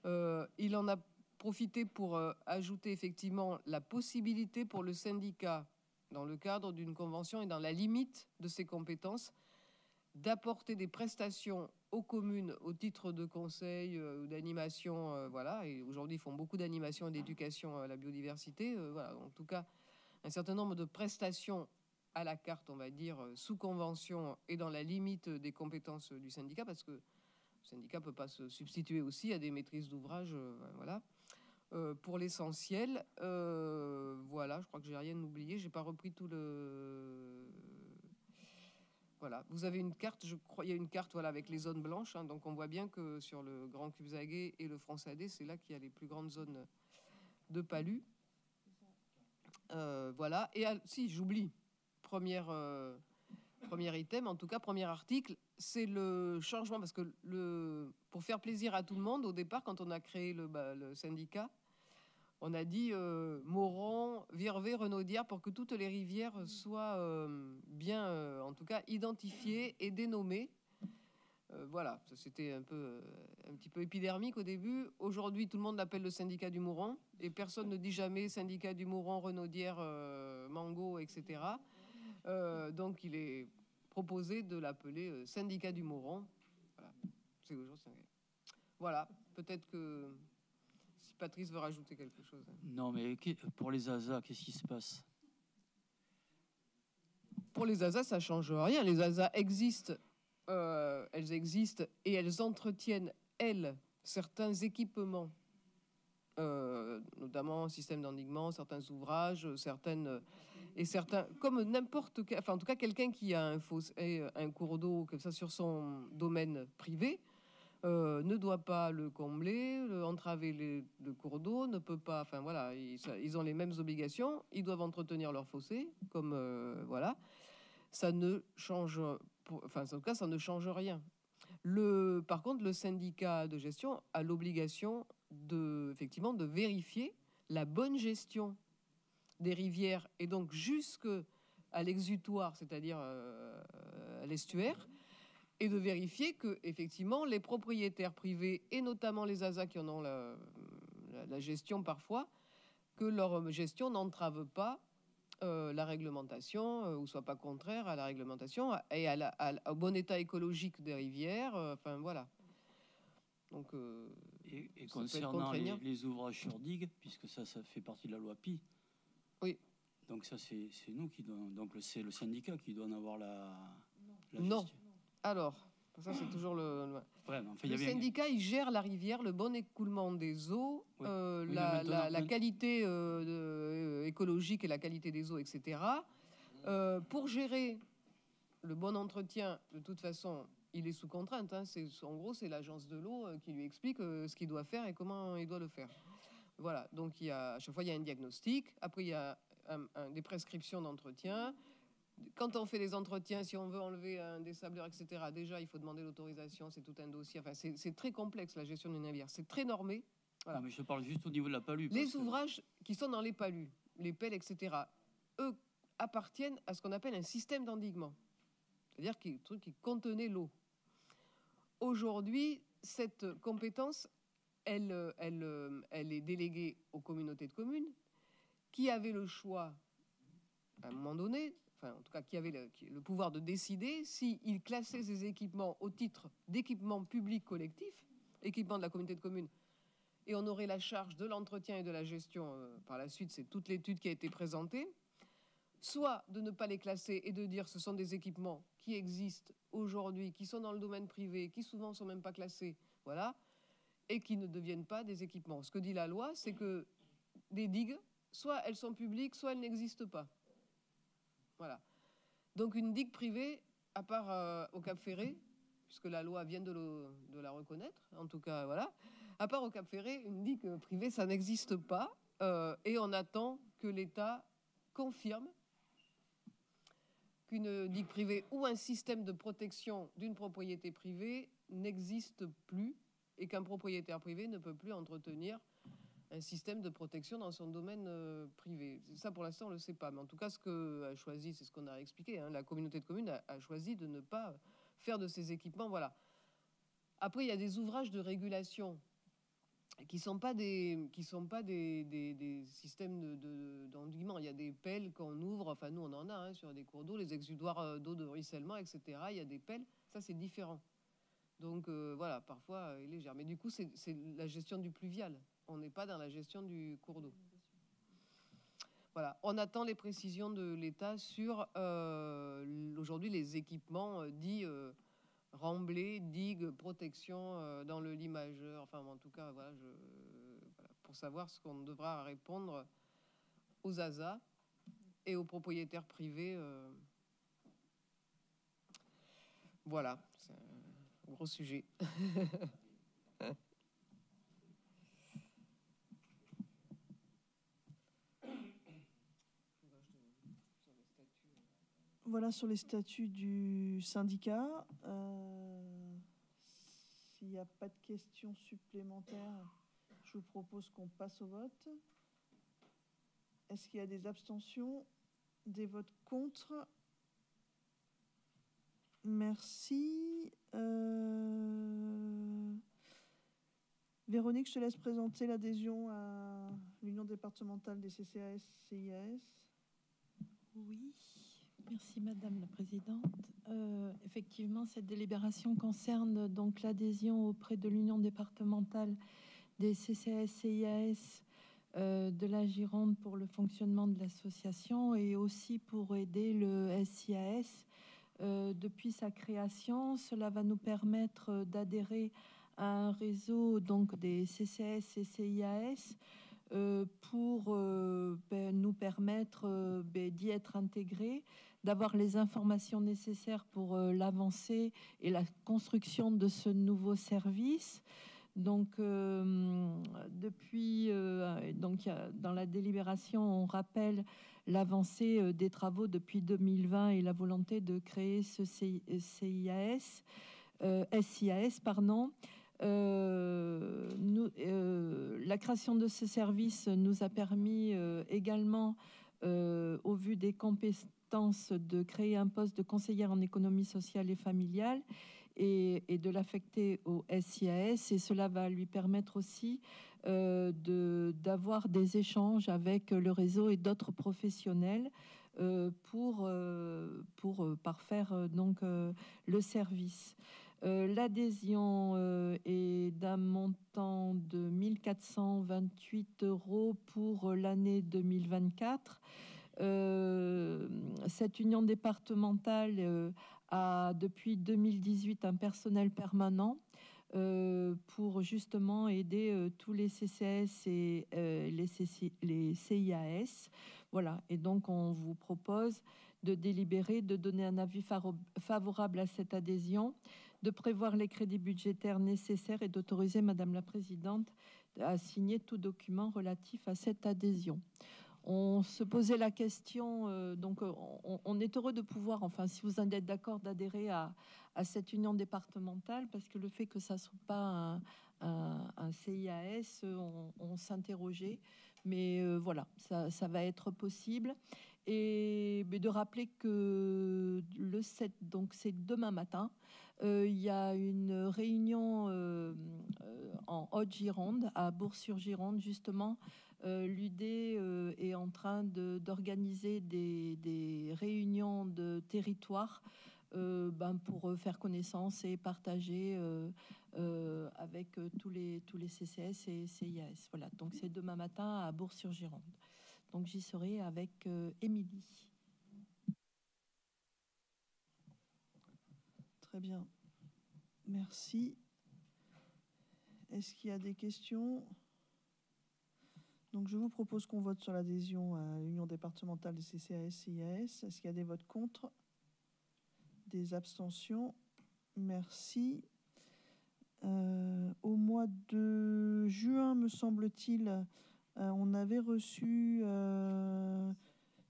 Il en a profité pour ajouter effectivement la possibilité pour le syndicat, dans le cadre d'une convention et dans la limite de ses compétences, d'apporter des prestations aux communes au titre de conseil ou d'animation, voilà. Et aujourd'hui, ils font beaucoup d'animation et d'éducation à la biodiversité. Voilà. En tout cas, un certain nombre de prestations à la carte, on va dire, sous convention et dans la limite des compétences du syndicat, parce que le syndicat peut pas se substituer aussi à des maîtrises d'ouvrage, voilà. Pour l'essentiel, voilà, je crois que j'ai rien oublié. J'ai pas repris tout le... Voilà, vous avez une carte, je crois, il y a une carte, voilà, avec les zones blanches, hein, donc on voit bien que sur le Grand Cubzaguais et le Fronsadais, c'est là qu'il y a les plus grandes zones de palud. Voilà, et si j'oublie, première Premier item, en tout cas, premier article, c'est le changement, parce que pour faire plaisir à tout le monde, au départ, quand on a créé le syndicat, on a dit Moron, Virvé, Renaudière, pour que toutes les rivières soient bien, en tout cas, identifiées et dénommées. Voilà, c'était un petit peu épidermique au début. Aujourd'hui, tout le monde l'appelle le syndicat du Mouron, et personne ne dit jamais syndicat du Mouron, Renaudière, Mango, etc. Donc, il est proposé de l'appeler syndicat du Mouron. Voilà, c'est aujourd'hui. Voilà, peut-être que si Patrice veut rajouter quelque chose. Non, mais pour les ASA, qu'est-ce qui se passe? Pour les ASA, ça change rien. Les ASA existent, elles existent et elles entretiennent, elles, certains équipements, notamment système d'endiguement, certains ouvrages, certains, comme n'importe quel, enfin en tout cas quelqu'un qui a un cours d'eau comme ça sur son domaine privé, ne doit pas le combler, entraver le cours d'eau, ne peut pas, enfin voilà, ils ont les mêmes obligations, ils doivent entretenir leur fossé, comme voilà, ça ne change, enfin en tout cas ça ne change rien. Par contre, le syndicat de gestion a l'obligation effectivement de vérifier la bonne gestion des rivières et donc jusque à l'exutoire, c'est-à-dire à l'estuaire, et de vérifier que effectivement les propriétaires privés et notamment les ASA qui en ont la gestion parfois, que leur gestion n'entrave pas la réglementation ou soit pas contraire à la réglementation et au bon état écologique des rivières. Enfin voilà. Donc et concernant les ouvrages sur digue, puisque ça fait partie de la loi PI. Oui. Donc ça c'est nous qui devons, donc c'est le syndicat qui doit en avoir la non. gestion. Alors, ça c'est toujours ouais, enfin, le syndicat, il gère la rivière, le bon écoulement des eaux, oui. la qualité écologique et la qualité des eaux, etc. Pour gérer le bon entretien, de toute façon, il est sous contrainte. Hein. En gros, c'est l'agence de l'eau qui lui explique ce qu'il doit faire et comment il doit le faire. Voilà, donc à chaque fois, il y a un diagnostic. Après, il y a des prescriptions d'entretien. Quand on fait les entretiens, si on veut enlever un désableur, etc., déjà, il faut demander l'autorisation, c'est tout un dossier. Enfin, c'est très complexe, la gestion d'une rivière. C'est très normé. Voilà. Non, mais je parle juste au niveau de la palue. Les ouvrages qui sont dans les palus, les pelles, etc., eux appartiennent à ce qu'on appelle un système d'endiguement. C'est-à-dire un truc qui contenait l'eau. Aujourd'hui, cette compétence, elle est déléguée aux communautés de communes qui avaient le choix, à un moment donné, enfin en tout cas qui avaient le pouvoir de décider s'ils classaient ces équipements au titre d'équipements publics collectifs, équipements de la communauté de communes, et on aurait la charge de l'entretien et de la gestion par la suite, c'est toute l'étude qui a été présentée, soit de ne pas les classer et de dire ce sont des équipements qui existent aujourd'hui, qui sont dans le domaine privé, qui souvent ne sont même pas classés, voilà, et qui ne deviennent pas des équipements. Ce que dit la loi, c'est que des digues, soit elles sont publiques, soit elles n'existent pas. Voilà. Donc une digue privée, à part au Cap Ferré, puisque la loi vient de la reconnaître, en tout cas, voilà, à part au Cap Ferré, une digue privée, ça n'existe pas, et on attend que l'État confirme qu'une digue privée ou un système de protection d'une propriété privée n'existe plus et qu'un propriétaire privé ne peut plus entretenir un système de protection dans son domaine privé. Ça, pour l'instant, on ne le sait pas. Mais en tout cas, ce qu'a choisi, c'est ce qu'on a expliqué, hein, la communauté de communes a choisi de ne pas faire de ces équipements. Voilà. Après, il y a des ouvrages de régulation qui ne sont pas des systèmes d'endiguement. Il y a des pelles qu'on ouvre, enfin nous on en a hein, sur des cours d'eau, les exudoires d'eau de ruissellement, etc. Il y a des pelles, ça c'est différent. Donc voilà, parfois il est légère. Mais du coup, c'est la gestion du pluvial. On n'est pas dans la gestion du cours d'eau. Voilà, on attend les précisions de l'État sur aujourd'hui les équipements dits remblais, digues, protection dans le lit majeur. Enfin, en tout cas, voilà, pour savoir ce qu'on devra répondre aux ASA et aux propriétaires privés. Voilà, c'est un gros sujet. Voilà Voilà sur les statuts du syndicat. S'il n'y a pas de questions supplémentaires, je vous propose qu'on passe au vote. Est-ce qu'il y a des abstentions, des votes contre? Merci. Véronique, je te laisse présenter l'adhésion à l'Union départementale des CCAS-CIAS. Oui, merci Madame la Présidente. Effectivement, cette délibération concerne donc l'adhésion auprès de l'Union départementale des CCAS-CIAS de la Gironde pour le fonctionnement de l'association et aussi pour aider le SIAS. Depuis sa création, cela va nous permettre d'adhérer à un réseau donc des CCAS et CIAS pour nous permettre d'y être intégrés, d'avoir les informations nécessaires pour l'avancée et la construction de ce nouveau service. Donc, depuis, dans la délibération, on rappelle l'avancée des travaux depuis 2020 et la volonté de créer ce SIAS, pardon. La création de ce service nous a permis également, au vu des compétences, de créer un poste de conseillère en économie sociale et familiale et de l'affecter au SIAS. Et cela va lui permettre aussi d'avoir des échanges avec le réseau et d'autres professionnels pour parfaire donc le service. L'adhésion est d'un montant de 1 428 € pour l'année 2024. Cette union départementale a depuis 2018 un personnel permanent pour justement aider tous les CCAS et les CIAS. Voilà, et donc on vous propose de délibérer, de donner un avis favorable à cette adhésion, de prévoir les crédits budgétaires nécessaires et d'autoriser Madame la Présidente à signer tout document relatif à cette adhésion. On se posait la question, donc on est heureux de pouvoir, enfin si vous en êtes d'accord, d'adhérer à cette union départementale, parce que le fait que ça ne soit pas un CIAS, on s'interrogeait, mais voilà, ça va être possible. Et de rappeler que le 7, donc c'est demain matin, il y a une réunion en Haute-Gironde, à Bourg-sur-Gironde, justement. L'UD est en train d'organiser des réunions de territoire pour faire connaissance et partager avec tous les CCS et CIAS. Voilà, donc c'est demain matin à Bourg-sur-Gironde. Donc j'y serai avec Émilie. Très bien. Merci. Est-ce qu'il y a des questions? Donc je vous propose qu'on vote sur l'adhésion à l'Union départementale des CCAS-CIAS. Est-ce qu'il y a des votes contre? Des abstentions? Merci. Au mois de juin, me semble-t-il, on avait reçu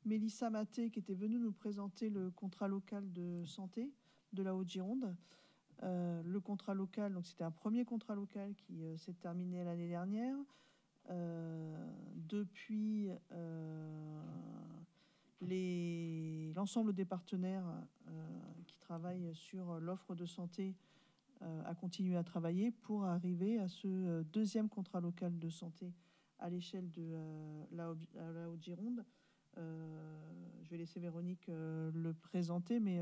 Mélissa Maté qui était venue nous présenter le contrat local de santé de la Haute-Gironde. Le contrat local, donc c'était un premier contrat local qui s'est terminé l'année dernière. Depuis, l'ensemble des partenaires qui travaillent sur l'offre de santé a continué à travailler pour arriver à ce deuxième contrat local de santé à l'échelle de la Haute-Gironde. Je vais laisser Véronique le présenter, mais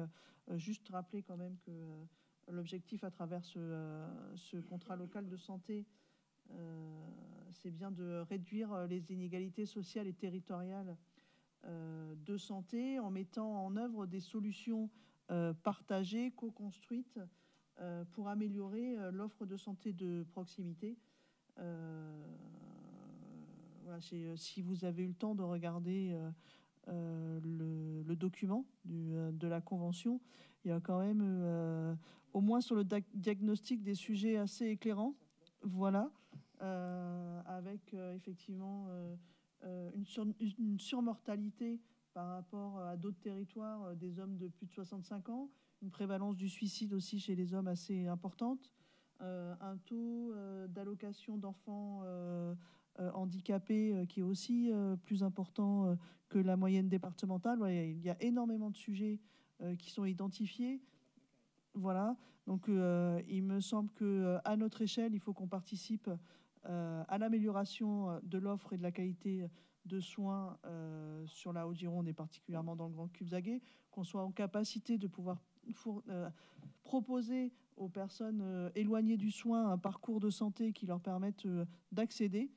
juste rappeler quand même que l'objectif à travers ce contrat local de santé, c'est bien de réduire les inégalités sociales et territoriales de santé en mettant en œuvre des solutions partagées, co-construites pour améliorer l'offre de santé de proximité. Voilà, si vous avez eu le temps de regarder le document de la convention, il y a quand même, au moins sur le diagnostic, des sujets assez éclairants. Voilà, avec effectivement une surmortalité par rapport à d'autres territoires des hommes de plus de 65 ans, une prévalence du suicide aussi chez les hommes assez importante, un taux d'allocation d'enfants handicapés qui est aussi plus important que la moyenne départementale. Voilà, il y a énormément de sujets qui sont identifiés. Voilà, donc il me semble qu'à notre échelle, il faut qu'on participe à l'amélioration de l'offre et de la qualité de soins sur la Haute-Gironde et particulièrement dans le Grand Cubzaguais, qu'on soit en capacité de pouvoir proposer aux personnes éloignées du soin un parcours de santé qui leur permette d'accéder.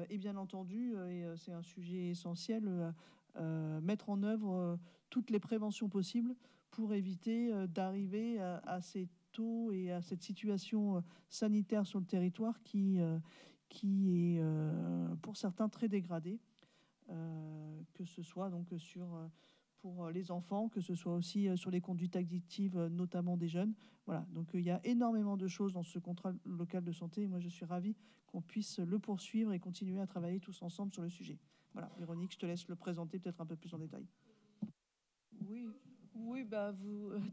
Et bien entendu, et c'est un sujet essentiel, mettre en œuvre toutes les préventions possibles pour éviter d'arriver à ces taux et à cette situation sanitaire sur le territoire qui est pour certains très dégradée, que ce soit donc pour les enfants, que ce soit aussi sur les conduites addictives, notamment des jeunes. Voilà, donc il y a énormément de choses dans ce contrat local de santé. Et moi, je suis ravie qu'on puisse le poursuivre et continuer à travailler tous ensemble sur le sujet. Voilà, Véronique, je te laisse le présenter peut-être un peu plus en détail. Oui, bah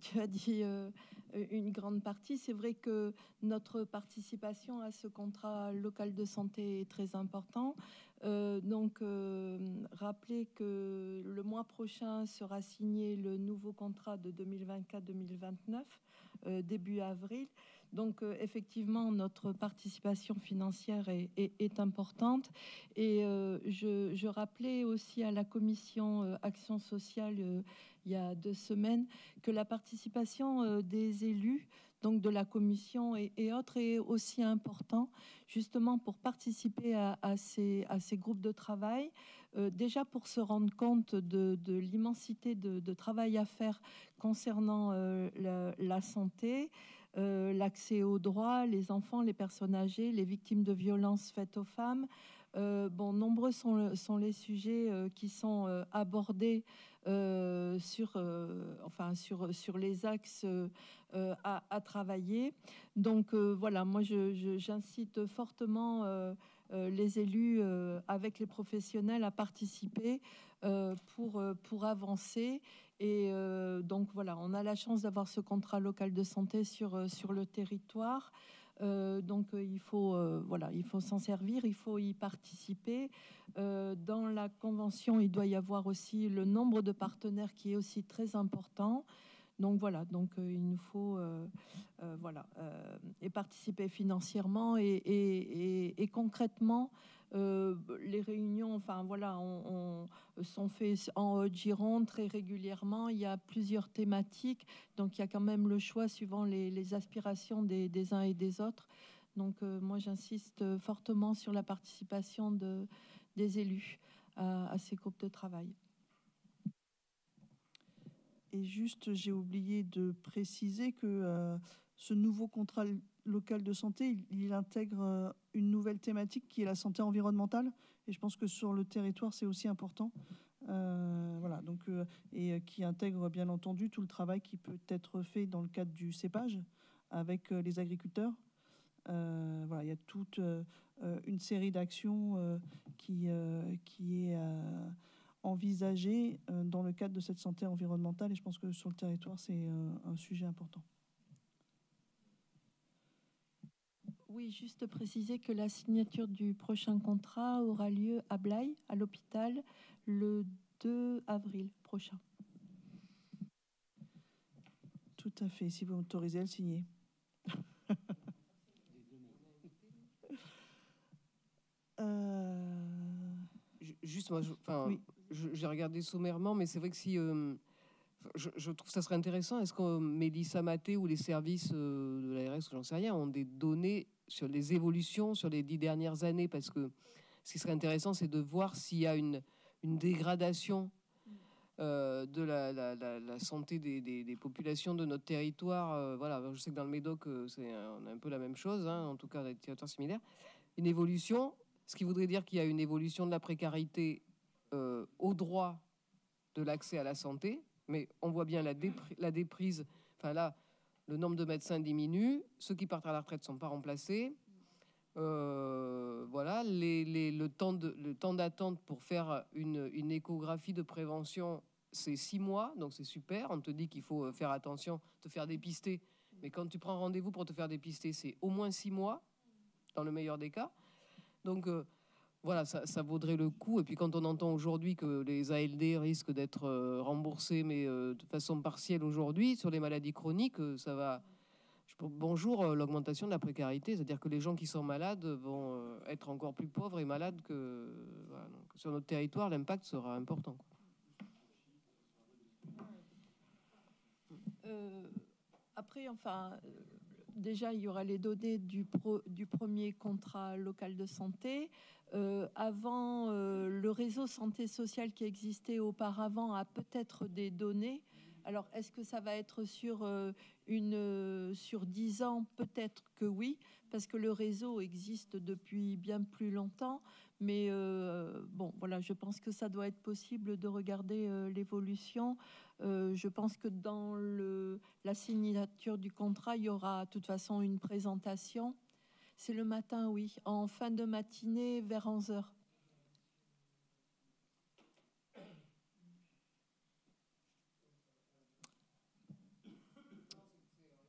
tu as dit une grande partie. C'est vrai que notre participation à ce contrat local de santé est très important. Rappelez que le mois prochain sera signé le nouveau contrat de 2024-2029, début avril. Donc, effectivement, notre participation financière est importante. Et je rappelais aussi à la commission Action sociale il y a 2 semaines que la participation des élus, donc de la commission et autres, est aussi important, justement pour participer à ces groupes de travail. Déjà pour se rendre compte de l'immensité de travail à faire concernant la santé, l'accès aux droits, les enfants, les personnes âgées, les victimes de violences faites aux femmes. Nombreux sont les sujets qui sont abordés sur les axes à travailler. Donc voilà, moi j'incite fortement les élus avec les professionnels à participer pour avancer. Et donc voilà, on a la chance d'avoir ce contrat local de santé sur le territoire. Donc il faut s'en servir, il faut y participer. Dans la convention, il doit y avoir aussi le nombre de partenaires qui est aussi très important. Donc voilà, il nous faut et participer financièrement et concrètement. Les réunions, on sont faites en Haute-Gironde très régulièrement. Il y a plusieurs thématiques, donc il y a quand même le choix suivant les aspirations des uns et des autres. Donc moi, j'insiste fortement sur la participation des élus à ces groupes de travail. Et juste, j'ai oublié de préciser que ce nouveau contrat local de santé, il intègre une nouvelle thématique qui est la santé environnementale. Et je pense que sur le territoire, c'est aussi important. Voilà, donc, et qui intègre bien entendu tout le travail qui peut être fait dans le cadre du cépage avec les agriculteurs. Voilà, il y a toute une série d'actions qui est envisagée dans le cadre de cette santé environnementale. Et je pense que sur le territoire, c'est un sujet important. Oui, juste préciser que la signature du prochain contrat aura lieu à Blaye, à l'hôpital, le 2 avril prochain. Tout à fait, si vous m'autorisez à le signer. Juste, moi, oui. J'ai regardé sommairement, mais c'est vrai que si... je trouve que ça serait intéressant. Est-ce que Mélissa Maté ou les services de l'ARS, j'en sais rien, ont des données sur les évolutions sur les 10 dernières années? Parce que ce qui serait intéressant, c'est de voir s'il y a une dégradation de la santé des populations de notre territoire. Voilà, je sais que dans le Médoc, on a un peu la même chose, hein, en tout cas dans des territoires similaires. Une évolution, ce qui voudrait dire qu'il y a une évolution de la précarité au droit de l'accès à la santé. Mais on voit bien la déprise. Enfin là, le nombre de médecins diminue. Ceux qui partent à la retraite ne sont pas remplacés. Voilà, le temps d'attente pour faire une échographie de prévention, c'est 6 mois, donc c'est super. On te dit qu'il faut faire attention, te faire dépister. Mais quand tu prends rendez-vous pour te faire dépister, c'est au moins 6 mois, dans le meilleur des cas. Donc voilà, ça vaudrait le coup. Et puis quand on entend aujourd'hui que les ALD risquent d'être remboursés, mais de façon partielle aujourd'hui, sur les maladies chroniques, ça va... Bonjour, l'augmentation de la précarité, c'est-à-dire que les gens qui sont malades vont être encore plus pauvres et malades que... Voilà, donc, sur notre territoire, l'impact sera important. Après, enfin, déjà, il y aura les données du premier contrat local de santé. Avant, le réseau santé sociale qui existait auparavant a peut-être des données. Alors, est-ce que ça va être sur 10 ans? Peut-être que oui, parce que le réseau existe depuis bien plus longtemps. Mais bon, voilà, je pense que ça doit être possible de regarder l'évolution. Je pense que dans la signature du contrat, il y aura de toute façon une présentation. C'est le matin, oui, en fin de matinée vers 11h.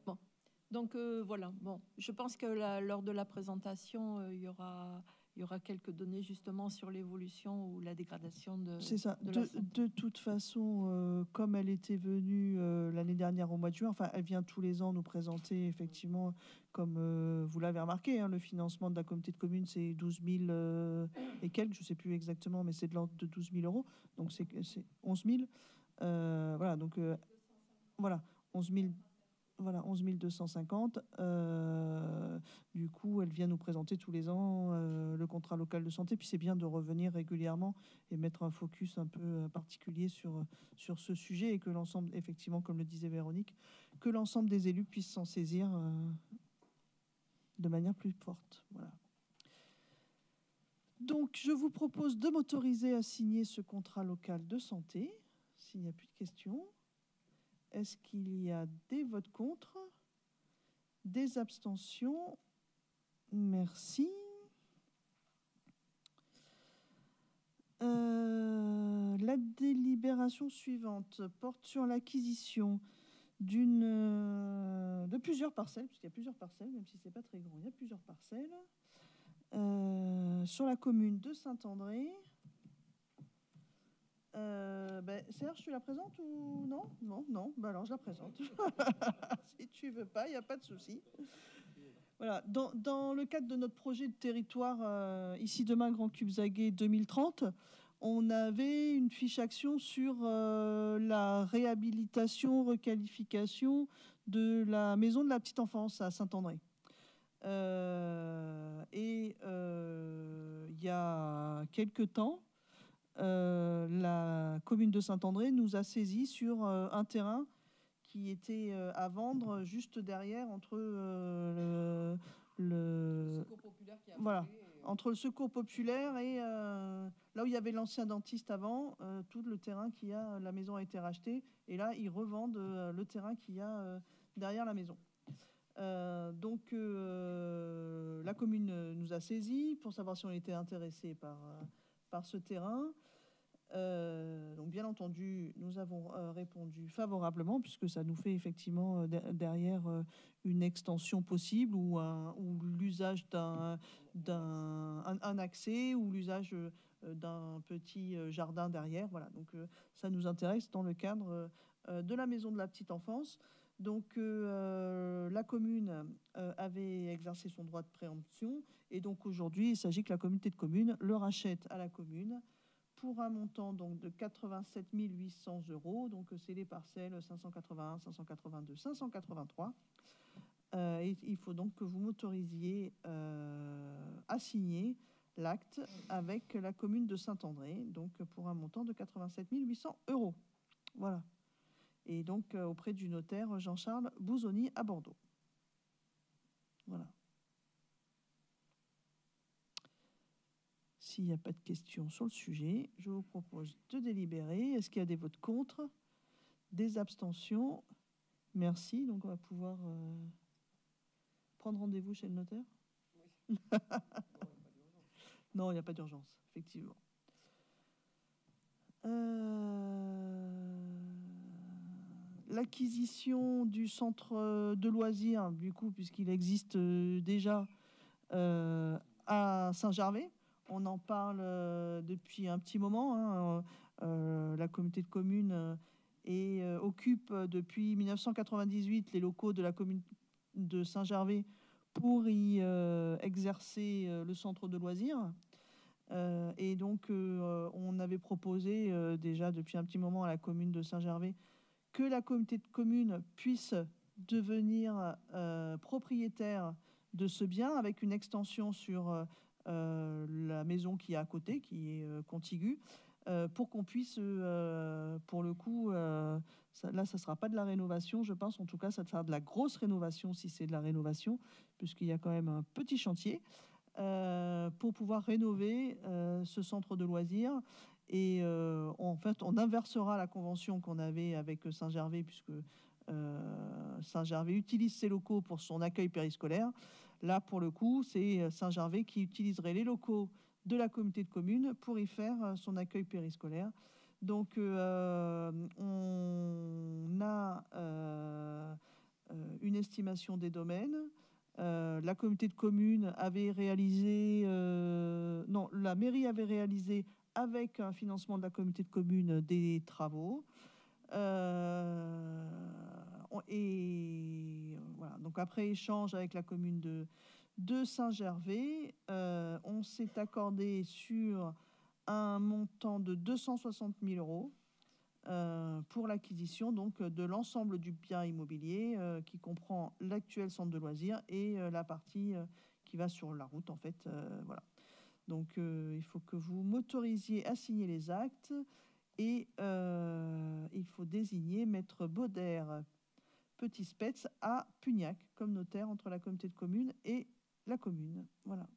Bon, donc voilà. Bon, je pense que lors de la présentation, il y aura quelques données justement sur l'évolution ou la dégradation de... C'est ça. De toute façon, comme elle était venue l'année dernière au mois de juin, enfin, elle vient tous les ans nous présenter, effectivement, comme vous l'avez remarqué, hein, le financement de la communauté de communes, c'est 12 000 et quelques, je ne sais plus exactement, mais c'est de l'ordre de 12 000 euros. Donc, c'est 11 000. Voilà, donc, voilà, 11 000. Voilà, 11 250. Du coup, elle vient nous présenter tous les ans le contrat local de santé. Puis c'est bien de revenir régulièrement et mettre un focus un peu particulier sur ce sujet et que l'ensemble, effectivement, comme le disait Véronique, que l'ensemble des élus puissent s'en saisir de manière plus forte. Voilà. Donc, je vous propose de m'autoriser à signer ce contrat local de santé, s'il n'y a plus de questions. Est-ce qu'il y a des votes contre? Des abstentions? Merci. La délibération suivante porte sur l'acquisition de plusieurs parcelles, puisqu'il y a plusieurs parcelles, même si ce n'est pas très grand, il y a plusieurs parcelles, sur la commune de Saint-André. Serge, tu la présentes ou non? Non. Alors je la présente. Si tu veux pas, il n'y a pas de souci. Voilà. Dans le cadre de notre projet de territoire ici demain Grand Cube Zaguet 2030, on avait une fiche action sur la réhabilitation, requalification de la maison de la petite enfance à Saint-André. Il y a quelques temps, la commune de Saint-André nous a saisi sur un terrain qui était à vendre juste derrière entre entre le Secours populaire et là où il y avait l'ancien dentiste avant, tout le terrain qui a, la maison a été rachetée et là ils revendent le terrain qu'il y a derrière la maison. Donc la commune nous a saisi pour savoir si on était intéressé par ce terrain. Donc bien entendu, nous avons répondu favorablement puisque ça nous fait effectivement derrière une extension possible ou l'usage d'un accès ou l'usage d'un petit jardin derrière. Voilà, donc ça nous intéresse dans le cadre de la maison de la petite enfance. Donc la commune avait exercé son droit de préemption et donc aujourd'hui il s'agit que la communauté de communes le rachète à la commune pour un montant donc de 87 800 €. Donc c'est les parcelles 581, 582, 583. Et il faut donc que vous m'autorisiez à signer l'acte avec la commune de Saint-André, donc pour un montant de 87 800 €. Voilà. Et donc auprès du notaire Jean-Charles Bouzoni à Bordeaux. Voilà. S'il n'y a pas de questions sur le sujet, je vous propose de délibérer. Est-ce qu'il y a des votes contre? Des abstentions? Merci. Donc on va pouvoir prendre rendez-vous chez le notaire. Non, il n'y a pas d'urgence, effectivement. L'acquisition du centre de loisirs, du coup, puisqu'il existe déjà à Saint-Gervais. On en parle depuis un petit moment. Hein. La communauté de communes occupe depuis 1998 les locaux de la commune de Saint-Gervais pour y exercer le centre de loisirs. Et donc, on avait proposé déjà depuis un petit moment à la commune de Saint-Gervais que la communauté de communes puisse devenir propriétaire de ce bien avec une extension sur la maison qui est à côté, qui est contiguë, pour qu'on puisse, pour le coup, là, ça ne sera pas de la rénovation, je pense. En tout cas, ça sera de la grosse rénovation si c'est de la rénovation, puisqu'il y a quand même un petit chantier pour pouvoir rénover ce centre de loisirs. Et en fait, on inversera la convention qu'on avait avec Saint-Gervais, puisque Saint-Gervais utilise ses locaux pour son accueil périscolaire. Là, pour le coup, c'est Saint-Gervais qui utiliserait les locaux de la communauté de communes pour y faire son accueil périscolaire. Donc, on a une estimation des domaines. La communauté de communes avait réalisé... non, la mairie avait réalisé avec un financement de la communauté de communes des travaux. Et voilà. Donc après échange avec la commune de Saint-Gervais, on s'est accordé sur un montant de 260 000 euros pour l'acquisition donc de l'ensemble du bien immobilier qui comprend l'actuel centre de loisirs et la partie qui va sur la route en fait. Voilà. Donc il faut que vous m'autorisiez à signer les actes et il faut désigner maître Bauder Petit Spetz à Pugnac comme notaire entre la communauté de communes et la commune. Voilà.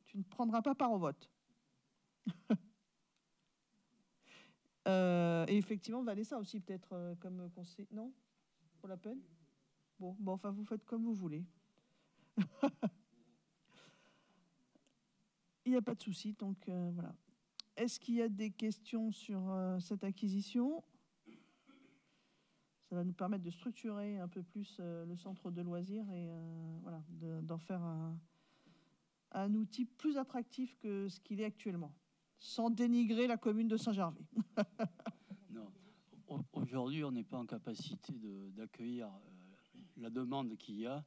Tu ne prendras pas part au vote. Et effectivement, Vanessa aussi peut-être comme conseil. Non, pour la peine. Bon, enfin vous faites comme vous voulez. Il n'y a pas de souci, donc voilà. Est-ce qu'il y a des questions sur cette acquisition ? Ça va nous permettre de structurer un peu plus le centre de loisirs et voilà, d'en faire un outil plus attractif que ce qu'il est actuellement, sans dénigrer la commune de Saint-Gervais. Non. Aujourd'hui, on n'est pas en capacité d'accueillir la demande qu'il y a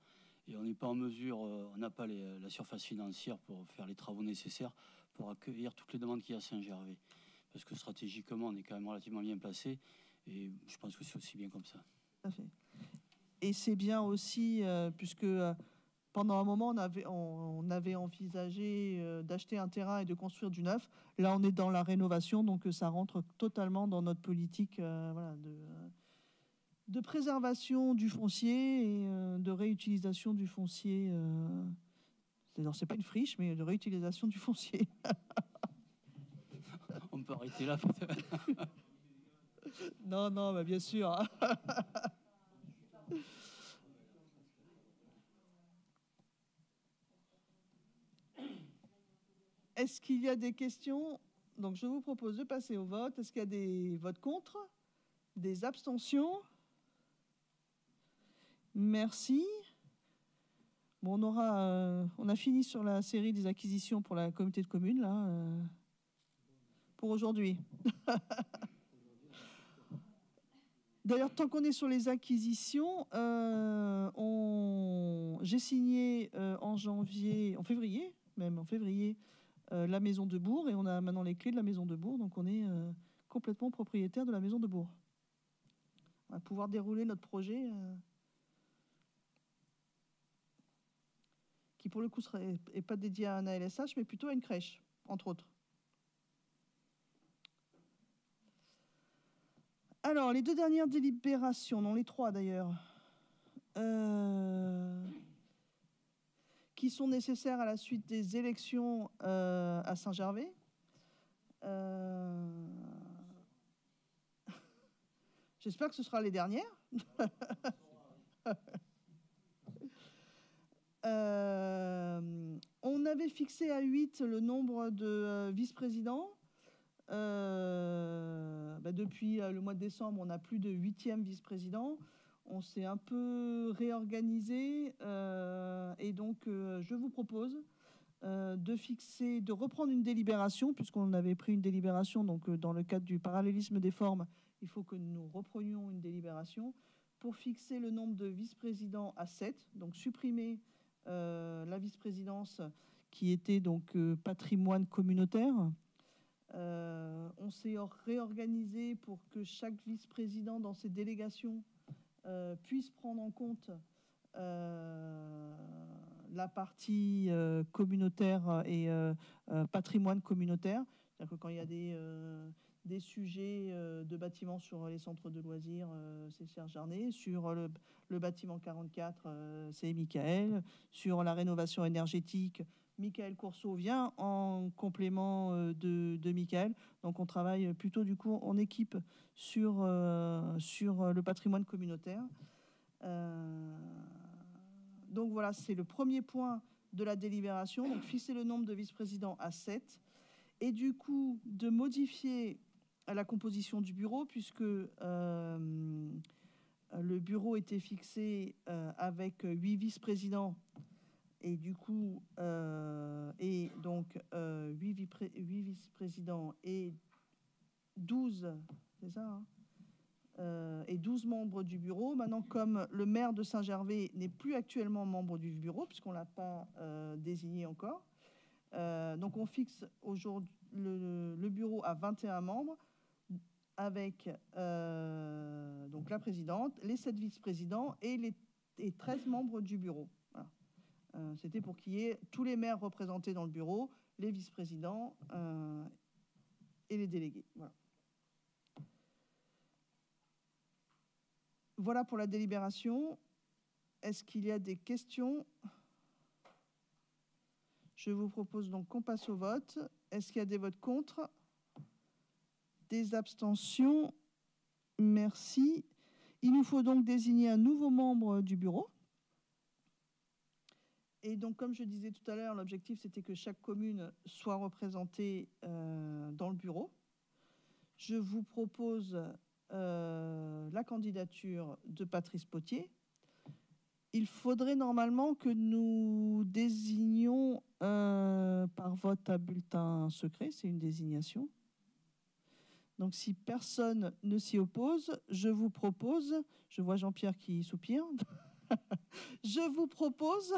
et on n'est pas en mesure, on n'a pas la surface financière pour faire les travaux nécessaires pour accueillir toutes les demandes qu'il y a à Saint-Gervais. Parce que stratégiquement, on est quand même relativement bien placé et je pense que c'est aussi bien comme ça. Tout à fait. Et c'est bien aussi, puisque pendant un moment, on avait envisagé d'acheter un terrain et de construire du neuf. Là, on est dans la rénovation, donc ça rentre totalement dans notre politique voilà, de préservation du foncier et de réutilisation du foncier. C'est-à-dire, c'est pas une friche, mais de réutilisation du foncier. On peut arrêter là. Non, bah bien sûr. Est-ce qu'il y a des questions ? Donc, je vous propose de passer au vote. Est-ce qu'il y a des votes contre ? Des abstentions ? Merci. Bon, on a fini sur la série des acquisitions pour la communauté de communes, là, pour aujourd'hui. D'ailleurs, tant qu'on est sur les acquisitions, j'ai signé en février, la maison de Bourg, et on a maintenant les clés de la maison de Bourg, donc on est complètement propriétaire de la maison de Bourg. On va pouvoir dérouler notre projet qui, pour le coup, n'est pas dédié à un ALSH, mais plutôt à une crèche, entre autres. Alors, les deux dernières délibérations, non, les trois d'ailleurs, qui sont nécessaires à la suite des élections à Saint-Gervais. J'espère que ce sera les dernières. On avait fixé à 8 le nombre de vice-présidents. Depuis le mois de décembre, on n'a plus de 8e vice-président. On s'est un peu réorganisé et donc je vous propose de reprendre une délibération, puisqu'on avait pris une délibération, donc dans le cadre du parallélisme des formes, il faut que nous reprenions une délibération pour fixer le nombre de vice-présidents à 7, donc supprimer la vice-présidence qui était donc patrimoine communautaire. On s'est réorganisé pour que chaque vice-président dans ses délégations puisse prendre en compte la partie communautaire et patrimoine communautaire. C'est-à-dire que quand il y a des sujets de bâtiments sur les centres de loisirs, c'est Serge Jarnet. Sur le bâtiment 44, c'est Michael. Sur la rénovation énergétique, Michael Courceau vient en complément de Michael. Donc on travaille plutôt du coup en équipe sur le patrimoine communautaire. Donc voilà, c'est le premier point de la délibération. Donc fixer le nombre de vice-présidents à 7. Et du coup, de modifier la composition du bureau, puisque le bureau était fixé avec 8 vice-présidents. Et du coup, 8 vice-présidents et 12, c'est ça, hein, et 12 membres du bureau. Maintenant, comme le maire de Saint-Gervais n'est plus actuellement membre du bureau, puisqu'on ne l'a pas désigné encore, donc on fixe aujourd'hui le bureau à 21 membres, avec donc la présidente, les 7 vice-présidents et 13 membres du bureau. Voilà. C'était pour qu'il y ait tous les maires représentés dans le bureau, les vice-présidents et les délégués. Voilà. Voilà pour la délibération. Est-ce qu'il y a des questions? Je vous propose donc qu'on passe au vote. Est-ce qu'il y a des votes contre? Des abstentions? Merci. Il nous faut donc désigner un nouveau membre du bureau. Et donc, comme je disais tout à l'heure, l'objectif, c'était que chaque commune soit représentée dans le bureau. Je vous propose la candidature de Patrice Potier. Il faudrait normalement que nous désignions par vote à bulletin secret, c'est une désignation. Donc si personne ne s'y oppose, je vous propose, je vois Jean-Pierre qui soupire, je vous propose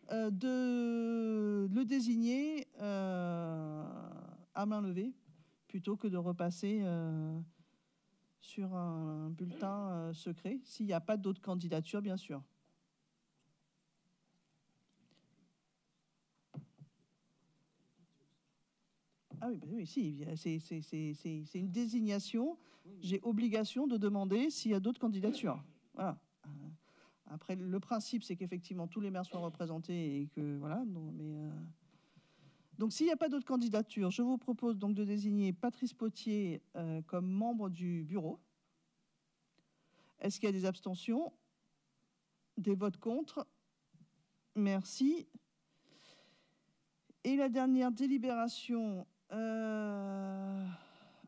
de le désigner à main levée, plutôt que de repasser sur un bulletin secret, s'il n'y a pas d'autres candidatures, bien sûr. Ah oui, bah oui, si, c'est une désignation. J'ai obligation de demander s'il y a d'autres candidatures. Voilà. Après, le principe, c'est qu'effectivement, tous les maires soient représentés et que, voilà, non, mais... Donc, s'il n'y a pas d'autres candidatures, je vous propose donc de désigner Patrice Potier comme membre du bureau. Est-ce qu'il y a des abstentions? Des votes contre? Merci. Et la dernière délibération,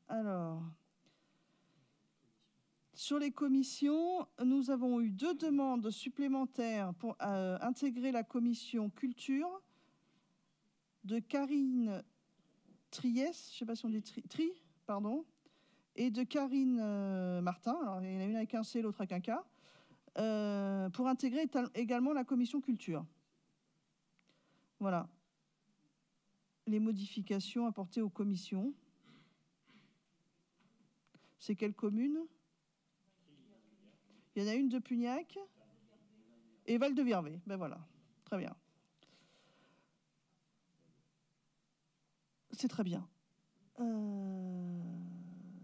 alors, sur les commissions, nous avons eu 2 demandes supplémentaires pour intégrer la commission culture de Karine Triès, je ne sais pas si on dit Tri, pardon, et de Karine Martin. Alors, il y en a une avec un C, l'autre avec un K, pour intégrer également la commission culture. Voilà. Les modifications apportées aux commissions. C'est quelle commune? Il y en a une de Pugnac et Val-de-Virvé. Ben voilà, très bien. C'est très bien.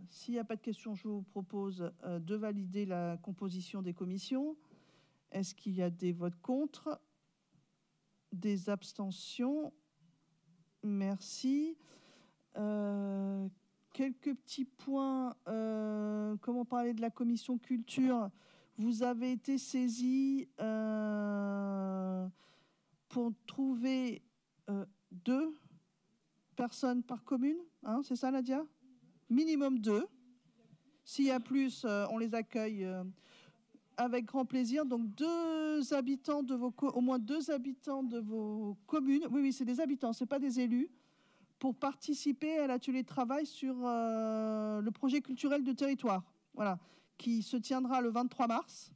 S'il n'y a pas de questions, je vous propose de valider la composition des commissions. Est-ce qu'il y a des votes contre? Des abstentions? Merci. Quelques petits points. Comment parler de la commission culture? Vous avez été saisi faut trouver 2 personnes par commune, hein, c'est ça Nadia? Minimum 2. S'il y a plus, on les accueille avec grand plaisir. Donc au moins 2 habitants de vos communes. Oui, c'est des habitants, c'est pas des élus, pour participer à l'atelier de travail sur le projet culturel de territoire. Voilà, qui se tiendra le 23 mars,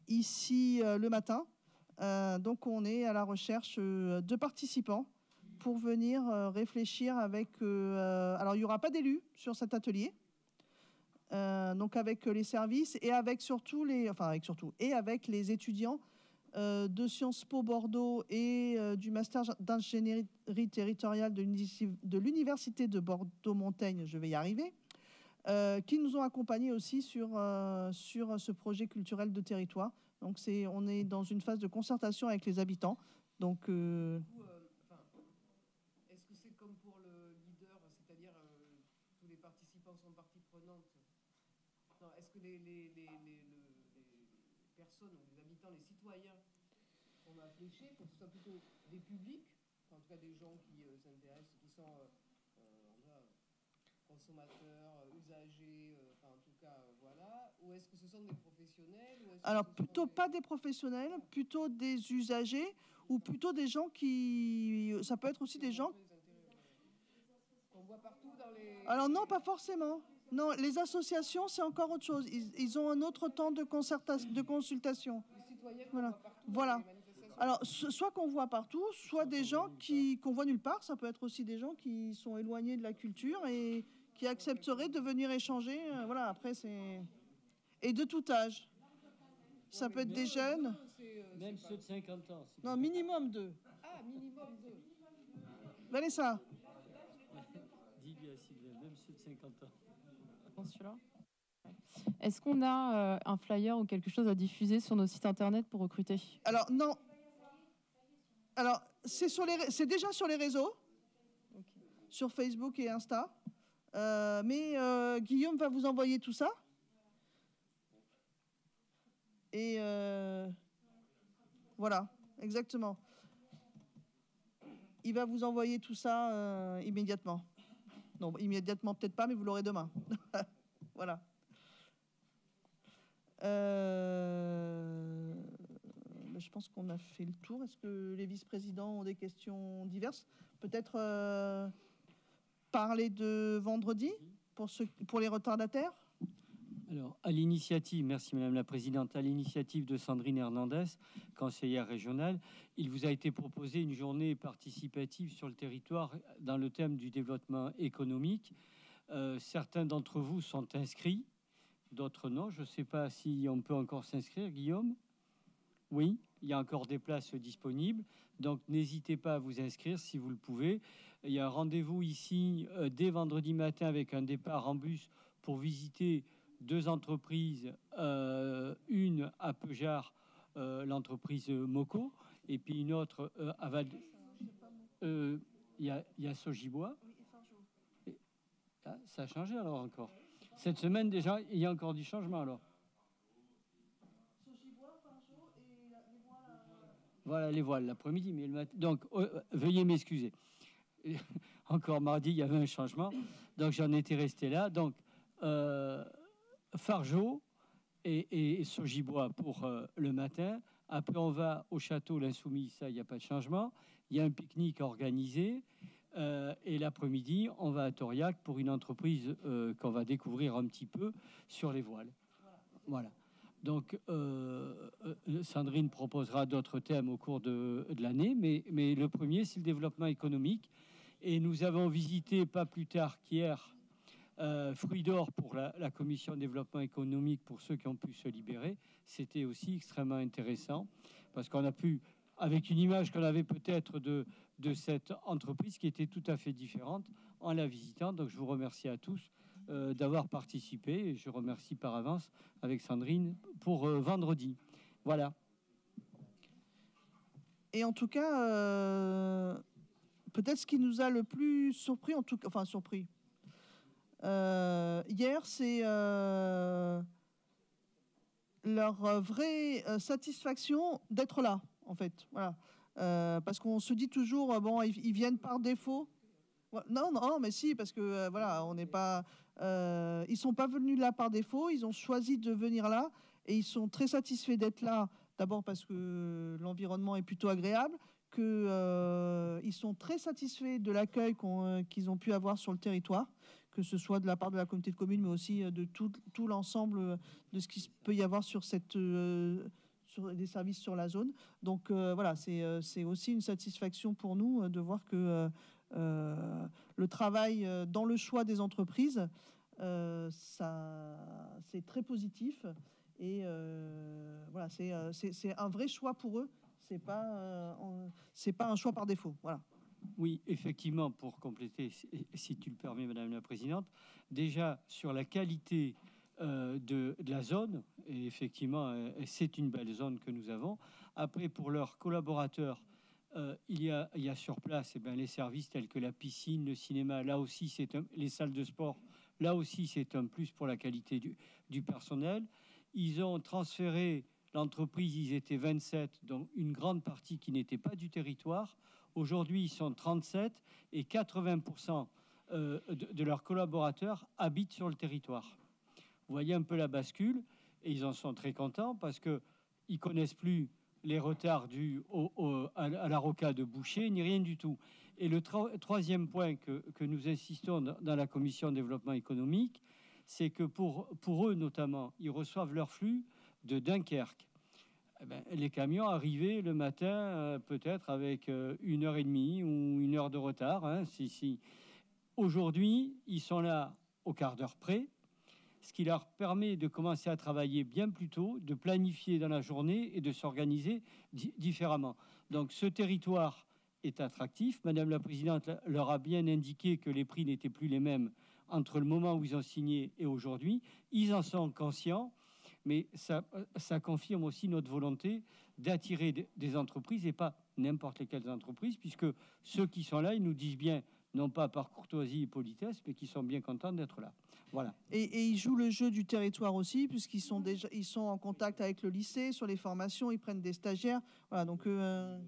ici le matin. Donc on est à la recherche de participants pour venir réfléchir avec... alors il n'y aura pas d'élus sur cet atelier, donc avec les services et avec avec les étudiants de Sciences Po Bordeaux et du master d'ingénierie territoriale de l'université de Bordeaux-Montaigne, je vais y arriver, qui nous ont accompagnés aussi sur ce projet culturel de territoire. Donc on est dans une phase de concertation avec les habitants. Donc est-ce que c'est comme pour le leader, c'est-à-dire tous les participants sont partie prenante? Non, est-ce que les personnes, les habitants, les citoyens qu'on va flécher, que ce soit plutôt des publics, en tout cas des gens qui s'intéressent, qui sont consommateurs, usagers, en tout cas, voilà, ou est-ce que ce sont des professionnels? Alors, plutôt pas des professionnels, plutôt des usagers, ou plutôt des gens qui... Ça peut être aussi des gens... Qu'on voit partout dans les... Alors non, pas forcément. Non, les associations, c'est encore autre chose. Ils ont un autre temps de consultation. Les citoyens voilà. Voit partout Voilà. dans les manifestations. Alors, soit qu'on voit partout, soit des gens qu'on voit nulle part. Ça peut être aussi des gens qui sont éloignés de la culture et qui accepteraient de venir échanger. Voilà, après, c'est... Et de tout âge. Ça peut être des jeunes. Même ceux de 50 ans. Non, minimum 2. Ah, minimum 2. Vanessa. Dis-lui à Sylvain, même ceux de 50 ans. Celui-là. Est-ce qu'on a un flyer ou quelque chose à diffuser sur nos sites internet pour recruter? Alors, non. Alors, c'est déjà sur les réseaux, sur Facebook et Insta. Mais Guillaume va vous envoyer tout ça. Et voilà, exactement. Il va vous envoyer tout ça immédiatement. Non, immédiatement peut-être pas, mais vous l'aurez demain. Voilà. Je pense qu'on a fait le tour. Est-ce que les vice-présidents ont des questions diverses? Peut-être parler de vendredi pour les retardataires? Alors, à l'initiative, merci Madame la Présidente, à l'initiative de Sandrine Hernandez, conseillère régionale, il vous a été proposé une journée participative sur le territoire dans le thème du développement économique. Certains d'entre vous sont inscrits, d'autres non. Je ne sais pas si on peut encore s'inscrire, Guillaume. Oui, il y a encore des places disponibles, donc n'hésitez pas à vous inscrire si vous le pouvez. Il y a un rendez-vous ici dès vendredi matin avec un départ en bus pour visiter 2 entreprises, une à Peugeard, l'entreprise Moco, et puis une autre à Val. Il y a Sojibois. Ah, ça a changé alors encore. Cette semaine déjà, il y a encore du changement alors. Voilà les voiles l'après-midi, mais le matin. Donc veuillez m'excuser. Encore mardi, il y avait un changement, donc j'en étais resté là. Donc Fargeau et Sojibois pour le matin. Après, on va au château l'Insoumis, ça, il n'y a pas de changement. Il y a un pique-nique organisé. Et l'après-midi, on va à Tauriac pour une entreprise qu'on va découvrir un petit peu sur les voiles. Voilà. Donc, Sandrine proposera d'autres thèmes au cours de l'année, mais le premier, c'est le développement économique. Et nous avons visité, pas plus tard qu'hier, Fruits d'Or pour la commission développement économique pour ceux qui ont pu se libérer. C'était aussi extrêmement intéressant parce qu'on a pu, avec une image qu'on avait peut-être de cette entreprise qui était tout à fait différente en la visitant. Donc je vous remercie à tous d'avoir participé et je remercie par avance avec Sandrine pour vendredi. Voilà. Et en tout cas, peut-être ce qui nous a le plus surpris, surpris, hier, c'est leur vraie satisfaction d'être là, en fait. Voilà. Parce qu'on se dit toujours, bon, ils viennent par défaut. Non, non, mais si, parce que voilà, on n'est pas. Ils sont pas venus là par défaut. Ils ont choisi de venir là et ils sont très satisfaits d'être là. D'abord parce que l'environnement est plutôt agréable, qu'ils sont très satisfaits de l'accueil qu'ils ont pu avoir sur le territoire, que ce soit de la part de la communauté de communes, mais aussi de tout l'ensemble de ce qu'il peut y avoir sur sur des services sur la zone. Donc voilà, c'est aussi une satisfaction pour nous de voir que le travail dans le choix des entreprises, c'est très positif. Et voilà, c'est un vrai choix pour eux. C'est pas un choix par défaut. Voilà. Oui, effectivement, pour compléter, si tu le permets, Madame la Présidente, déjà sur la qualité de la zone, et effectivement, c'est une belle zone que nous avons. Après, pour leurs collaborateurs, il y a sur place les services tels que la piscine, le cinéma, là aussi, les salles de sport, là aussi, c'est un plus pour la qualité du personnel. Ils ont transféré l'entreprise, ils étaient 27, donc une grande partie qui n'était pas du territoire. Aujourd'hui, ils sont 37 et 80% de leurs collaborateurs habitent sur le territoire. Vous voyez un peu la bascule et ils en sont très contents parce qu'ils ne connaissent plus les retards dus à la rocade de Boucher, ni rien du tout. Et le troisième point que nous insistons dans la commission développement économique, c'est que pour eux notamment, ils reçoivent leur flux de Dunkerque. Les camions arrivaient le matin peut-être avec 1h30 ou 1 heure de retard. Aujourd'hui, ils sont là au quart d'heure près, ce qui leur permet de commencer à travailler bien plus tôt, de planifier dans la journée et de s'organiser différemment. Donc ce territoire est attractif. Madame la Présidente leur a bien indiqué que les prix n'étaient plus les mêmes entre le moment où ils ont signé et aujourd'hui. Ils en sont conscients, mais ça confirme aussi notre volonté d'attirer des entreprises et pas n'importe lesquelles entreprises, puisque ceux qui sont là, ils nous disent bien, non pas par courtoisie et politesse, mais qui sont bien contents d'être là. Voilà. Et ils jouent le jeu du territoire aussi, puisqu'ils sont en contact avec le lycée sur les formations, ils prennent des stagiaires. Voilà, donc voilà,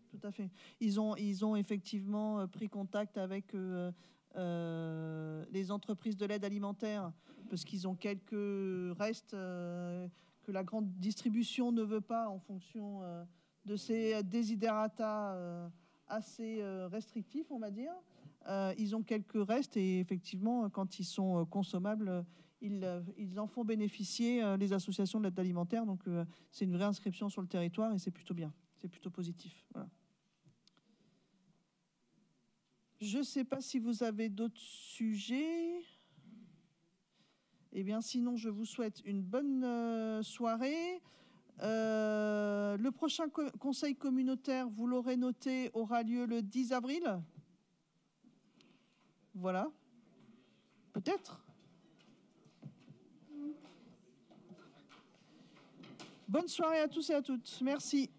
tout à fait. Ils ont effectivement pris contact avec les entreprises de l'aide alimentaire, parce qu'ils ont quelques restes que la grande distribution ne veut pas en fonction de ces desiderata assez restrictifs, on va dire. Ils ont quelques restes et effectivement, quand ils sont consommables, ils en font bénéficier les associations de l'aide alimentaire. Donc, c'est une vraie inscription sur le territoire et c'est plutôt bien. C'est plutôt positif. Voilà. Je ne sais pas si vous avez d'autres sujets. Eh bien, sinon, je vous souhaite une bonne soirée. Le prochain conseil communautaire, vous l'aurez noté, aura lieu le 10 avril. Voilà. Peut-être. Bonne soirée à tous et à toutes. Merci.